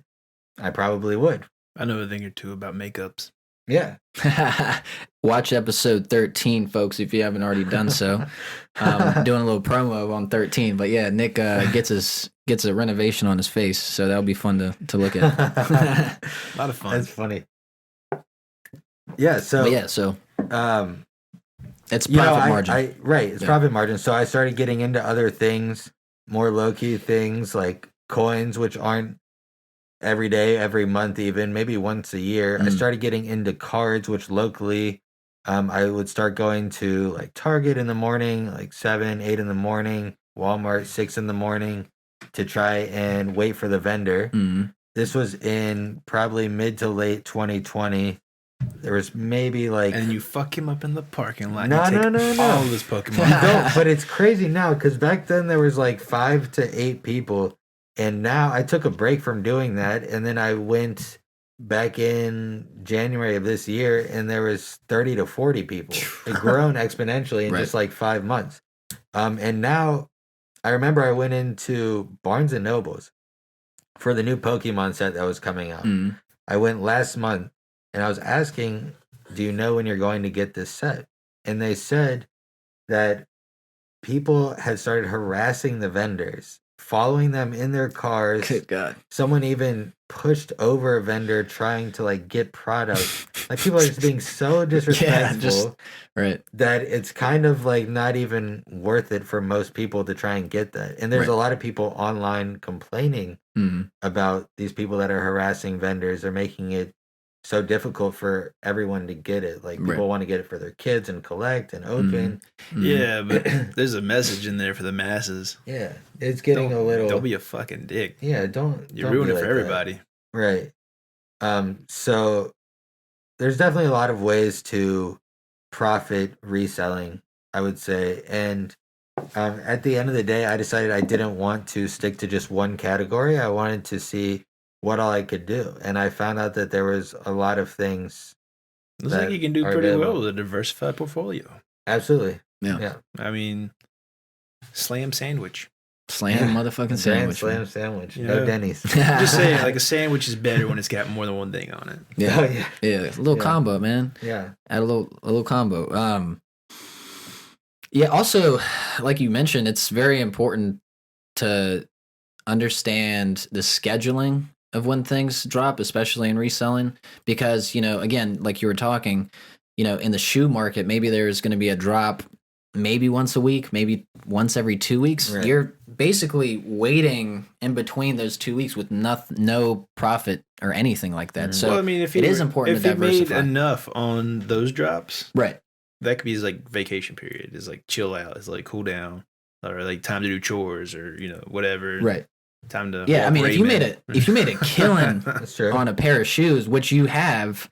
I probably would. I know a thing or two about makeups. Yeah. Watch episode 13, folks, if you haven't already done so. Doing a little promo on 13. But yeah, Nick gets a renovation on his face, so that'll be fun to look at. A lot of fun. That's funny. Yeah, so it's profit margin. It's profit margin. So I started getting into other things, more low-key things like coins, which aren't every day, every month, even maybe once a year. I started getting into cards, which locally I would start going to like Target in the morning, like 7, 8 in the morning, Walmart 6 in the morning to try and wait for the vendor. This was in probably mid to late 2020. There was maybe like... And you fuck him up in the parking lot. No. All of his Pokemon. But it's crazy now because back then there was like 5 to 8 people. And now I took a break from doing that. And then I went back in January of this year and there was 30 to 40 people. It grown exponentially in just like 5 months. And now I remember I went into Barnes and Nobles for the new Pokemon set that was coming out. I went last month. And I was asking, do you know when you're going to get this set? And they said that people had started harassing the vendors, following them in their cars. Good God. Someone even pushed over a vendor trying to like get product. Like people are just being so disrespectful that it's kind of like not even worth it for most people to try and get that. And there's a lot of people online complaining about these people that are harassing vendors. They're making it so difficult for everyone to get it. Like people want to get it for their kids and collect and open. Yeah, but there's a message in there for the masses. Yeah, it's getting a little. Don't be a fucking dick. Yeah, You don't ruin it like for everybody. That. Right. So there's definitely a lot of ways to profit reselling, I would say. And at the end of the day, I decided I didn't want to stick to just one category. I wanted to see what all I could do. And I found out that there was a lot of things. Looks like you can do pretty well with a diversified portfolio. Absolutely. Yeah. I mean, slam sandwich. Slam motherfucking sandwich. Slam sandwich. No Denny's. I'm just saying, like a sandwich is better when it's got more than one thing on it. Yeah. Oh, yeah. Yeah. A little combo, man. Yeah. Add a little combo. Yeah, also, like you mentioned, it's very important to understand the scheduling of when things drop, especially in reselling, because, again, like you were talking, in the shoe market, maybe there's going to be a drop maybe once a week, maybe once every 2 weeks. Right. You're basically waiting in between those 2 weeks with no profit or anything like that. So I mean, if it is important to diversify. If you made enough on those drops, right, that could be his like vacation period. Is like chill out. It's like cool down, or like time to do chores, or whatever. Right. Time to. Yeah, I mean, if you made a killing on a pair of shoes, which you have,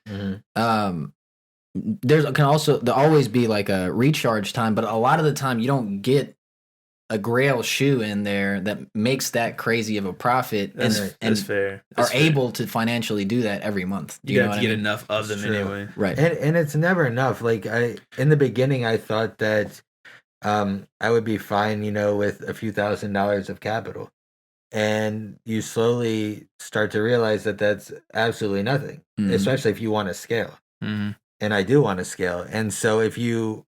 there'll always be like a recharge time, but a lot of the time you don't get a Grail shoe in there that makes that crazy of a profit. That's fair. That's fair. Able to financially do that every month. You have to get enough of them anyway, right? And it's never enough. Like in the beginning, I thought that I would be fine, with a few $1,000s of capital. And you slowly start to realize that that's absolutely nothing, especially if you want to scale. And I do want to scale. And so if you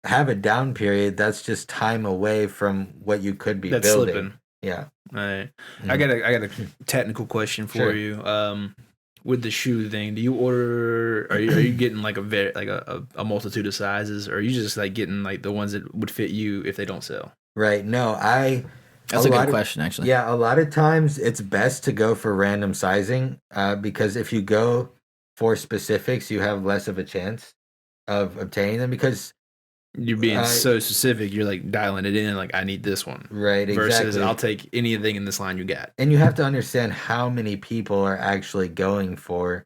have a down period, that's just time away from what you could be building. Slipping. Yeah. All right. I got a technical question for you. With the shoe thing, do you order? Are you getting like a multitude of sizes, or are you just like getting like the ones that would fit you if they don't sell? Right. No, That's a good question, actually. Yeah, a lot of times it's best to go for random sizing because if you go for specifics, you have less of a chance of obtaining them because you're being so specific. You're like dialing it in, like I need this one, right? Exactly. Versus I'll take anything in this line you got. And you have to understand how many people are actually going for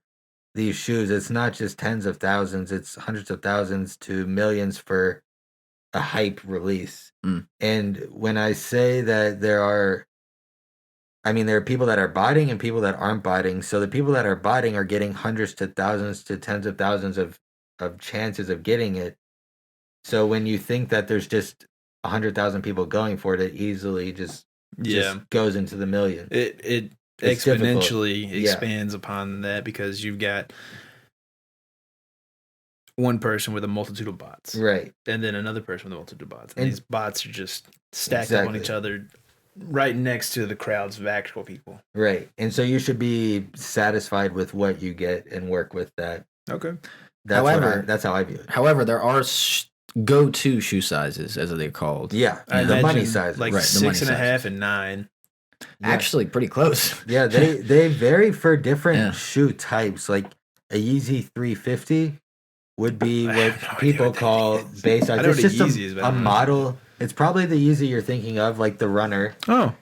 these shoes, it's not just tens of thousands, it's hundreds of thousands to millions for a hype release. And when I say that there are people that are botting and people that aren't botting. So the people that are botting are getting hundreds to thousands to tens of thousands of chances of getting it. So when you think that there's just 100,000 people going for it, it easily just goes into the millions. It exponentially expands upon that because you've got one person with a multitude of bots. Right. And then another person with a multitude of bots. And these bots are just stacked up on each other right next to the crowds of actual people. Right. And so you should be satisfied with what you get and work with that. Okay. That's how I view it. However, there are go-to shoe sizes, as they're called. Yeah. The money sizes. Like 6.5 and 9. Yeah. Actually, pretty close. Yeah. They vary for different shoe types. Like a Yeezy 350 would be what people call base size. It's just a model. It's probably the Yeezy you're thinking of, like the runner. Oh.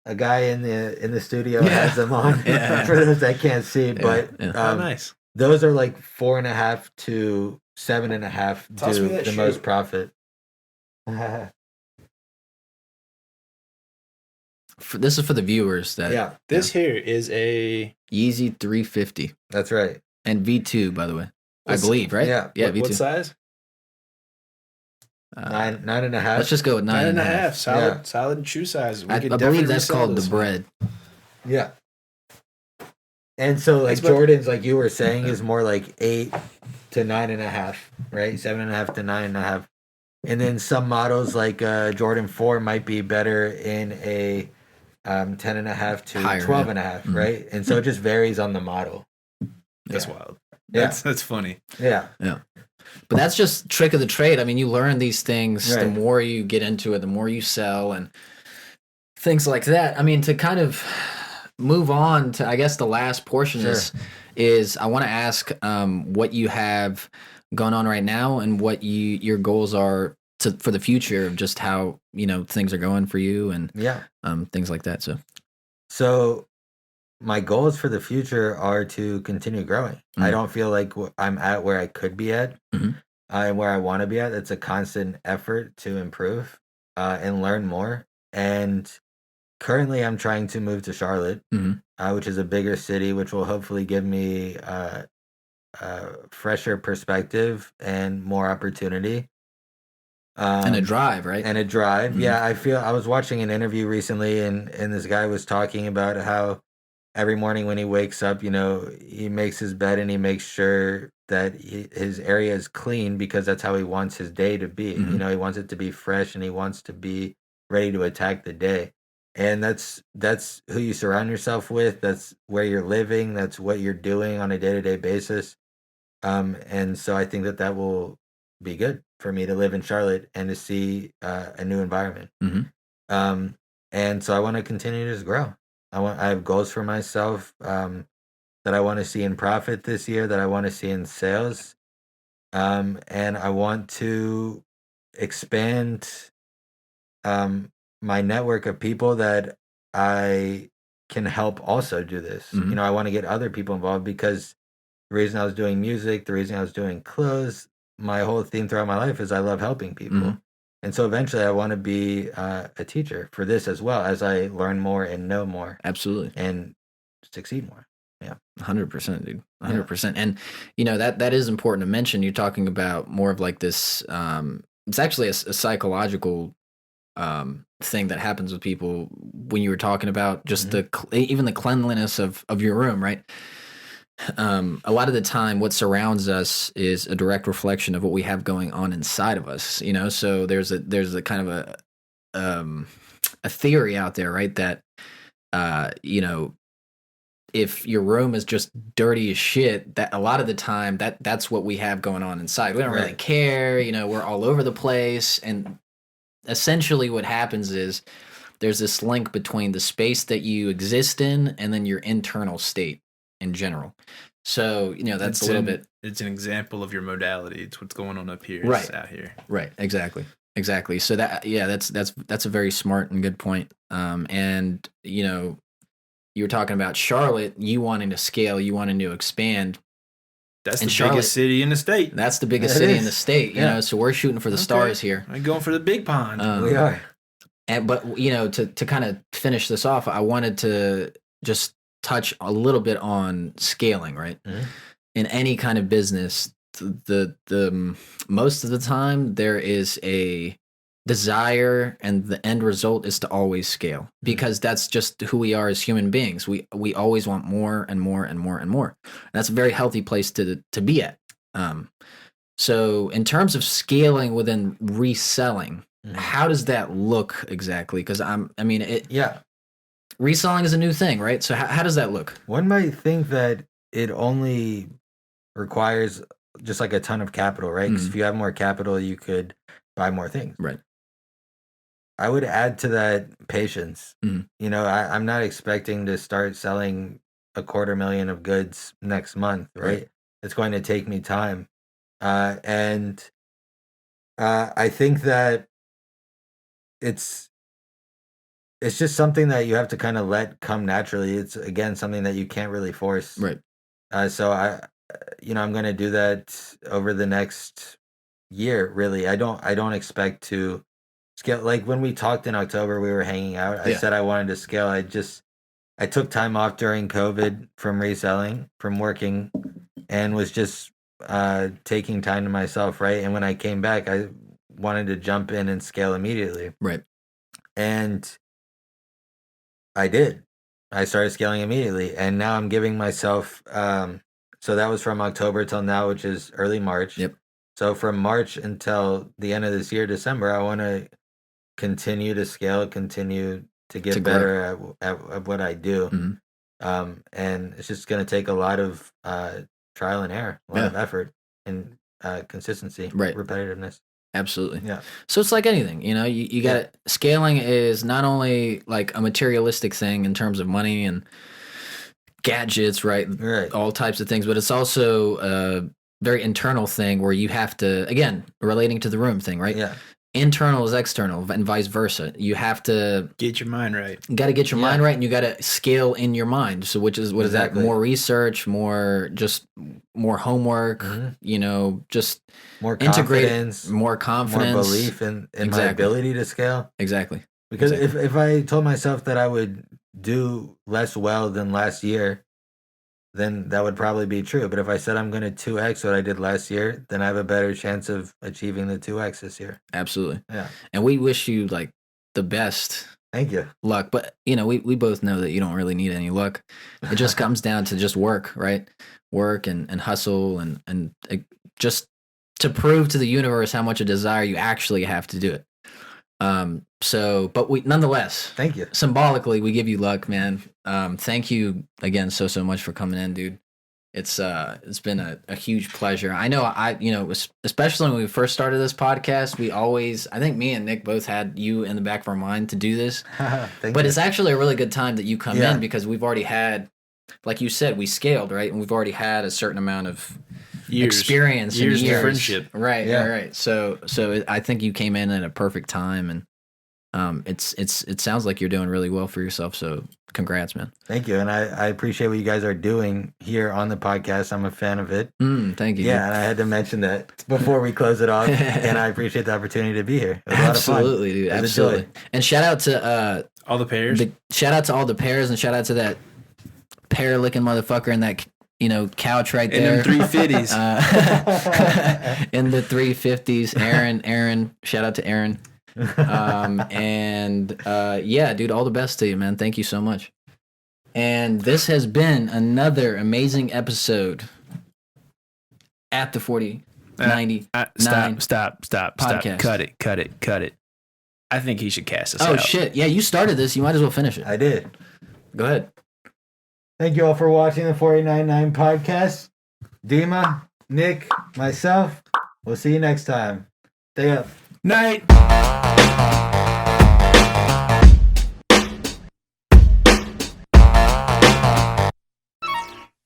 A guy in the studio has them on for those that can't see. But nice. Those are like 4.5 to 7.5 to the most profit. This is for the viewers. This here is a Yeezy 350. That's right. And V2, by the way. I believe, right? Yeah. V2. What size? 9.5. Let's just go with 9.5. Solid shoe size. I believe that's called the bread. Yeah. And so, like Jordan's, like you were saying, is more like 8 to 9.5, right? 7.5 to 9.5. And then some models like Jordan 4 might be better in a 10.5 to 12.5, right? And so it just varies on the model. That's wild. That's funny. Yeah. But that's just trick of the trade. I mean, you learn these things the more you get into it, the more you sell and things like that. I mean, to kind of move on to, I guess, the last portion of this is I want to ask what you have going on right now and what your goals are for the future of just how, things are going for you and things like that. So my goals for the future are to continue growing. Mm-hmm. I don't feel like I'm at where I could be at and where I want to be at. It's a constant effort to improve and learn more. And currently I'm trying to move to Charlotte, which is a bigger city, which will hopefully give me a fresher perspective and more opportunity. And a drive, right? And a drive. Mm-hmm. Yeah, I was watching an interview recently and this guy was talking about how every morning when he wakes up, he makes his bed and he makes sure that his area is clean because that's how he wants his day to be. Mm-hmm. He wants it to be fresh and he wants to be ready to attack the day. And that's who you surround yourself with. That's where you're living. That's what you're doing on a day-to-day basis. And so I think that will be good for me to live in Charlotte and to see a new environment. Mm-hmm. And so I want to continue to just grow. I have goals for myself that I want to see in profit this year, that I want to see in sales. And I want to expand my network of people that I can help also do this. Mm-hmm. I want to get other people involved because the reason I was doing music, the reason I was doing clothes, my whole theme throughout my life is I love helping people. Mm-hmm. And so eventually I want to be a teacher for this as well as I learn more and know more. Absolutely. And succeed more. Yeah. 100%, dude. 100%. Yeah. And, that is important to mention. You're talking about more of like this, it's actually a psychological thing that happens with people when you were talking about just even the cleanliness of your room, right? A lot of the time what surrounds us is a direct reflection of what we have going on inside of us, so there's a kind of a theory out there, right, that if your room is just dirty as shit, that a lot of the time that's what we have going on inside. We don't really care, we're all over the place. And essentially what happens is there's this link between the space that you exist in and then your internal state in general. So, that's it's an example of your modality. It's what's going on up here, out here. Right. Exactly. So that's a very smart and good point. And you were talking about Charlotte, you wanting to scale, you wanting to expand. That's the biggest city in the state. That's the biggest city in the state, you know. So we're shooting for the stars here. I'm going for the big pond. We are. But you know, to kind of finish this off, I wanted to just touch a little bit on scaling, right? Mm-hmm. In any kind of business, the most of the time there is a desire, and the end result is to always scale, because that's just who we are as human beings. We always want more and more and more and more. And that's a very healthy place to be at. So in terms of scaling within reselling, how does that look exactly? Because reselling is a new thing, right? So how does that look? One might think that it only requires just like a ton of capital, right? Because if you have more capital, you could buy more things. Right. I would add to that patience. You know, I'm not expecting to start selling 250,000 of goods next month, right? It's going to take me time. And I think that it's just something that you have to kind of let come naturally. It's, again, something that you can't really force. Right. So I'm going to do that over the next year, really. I don't expect to scale. Like when we talked in October, we were hanging out. I said I wanted to scale. I took time off during COVID from reselling, from working, and was just taking time to myself, right? And when I came back, I wanted to jump in and scale immediately. Right. And I did. I started scaling immediately, and now I'm giving myself, so that was from October till now, which is early March. Yep. So from March until the end of this year, December, I want to continue to scale, continue to get better at what I do. And it's just going to take a lot of trial and error, a lot of effort, and consistency, repetitiveness. Absolutely. Yeah. So it's like anything, you know, you got scaling is not only like a materialistic thing in terms of money and gadgets, right? All types of things, but it's also a very internal thing where you have to, again, relating to the room thing, right? Yeah. Internal is external and vice versa. You have to get your mind right. You got to get your mind right, and you got to scale in your mind. So what is that? More research, more homework, you know, just more confidence, more belief in my ability to scale. Exactly. Because if I told myself that I would do less well than last year, then that would probably be true. But if I said I'm going to 2x what I did last year, then I have a better chance of achieving the 2x this year. Absolutely. Yeah. And we wish you like the best. Thank you. Luck. But, you know, we both know that you don't really need any luck. It just comes down to just work, right? Work and hustle and just to prove to the universe how much a desire you actually have to do it. But we nonetheless, thank you. Symbolically, we give you luck, man. Thank you again so much for coming in, dude. It's been a huge pleasure. I know especially when we first started this podcast, I think me and Nick both had you in the back of our mind to do this. But it's actually a really good time that you come in, because we've already had, like you said, we scaled, right? And we've already had a certain amount of experience, years of friendship, right. So I think you came in at a perfect time, and it sounds like you're doing really well for yourself. So congrats, man. Thank you, and I appreciate what you guys are doing here on the podcast. I'm a fan of it. Thank you. Yeah, and I had to mention that before we close it off, and I appreciate the opportunity to be here. It was a lot of fun. Absolutely, dude. Absolutely. And shout out to all the pairs. Shout out to all the pairs, and shout out to that pear licking motherfucker in that couch right there. In the 350s. In the 350s. Aaron. Shout out to Aaron. Yeah, dude, all the best to you, man. Thank you so much. And this has been another amazing episode at the 4099 Stop. podcast. Cut it. I think he should cast us out. Oh, shit. Yeah, you started this. You might as well finish it. I did. Go ahead. Thank you all for watching the 4099 podcast. Dima, Nick, myself, we'll see you next time. Stay up. Night.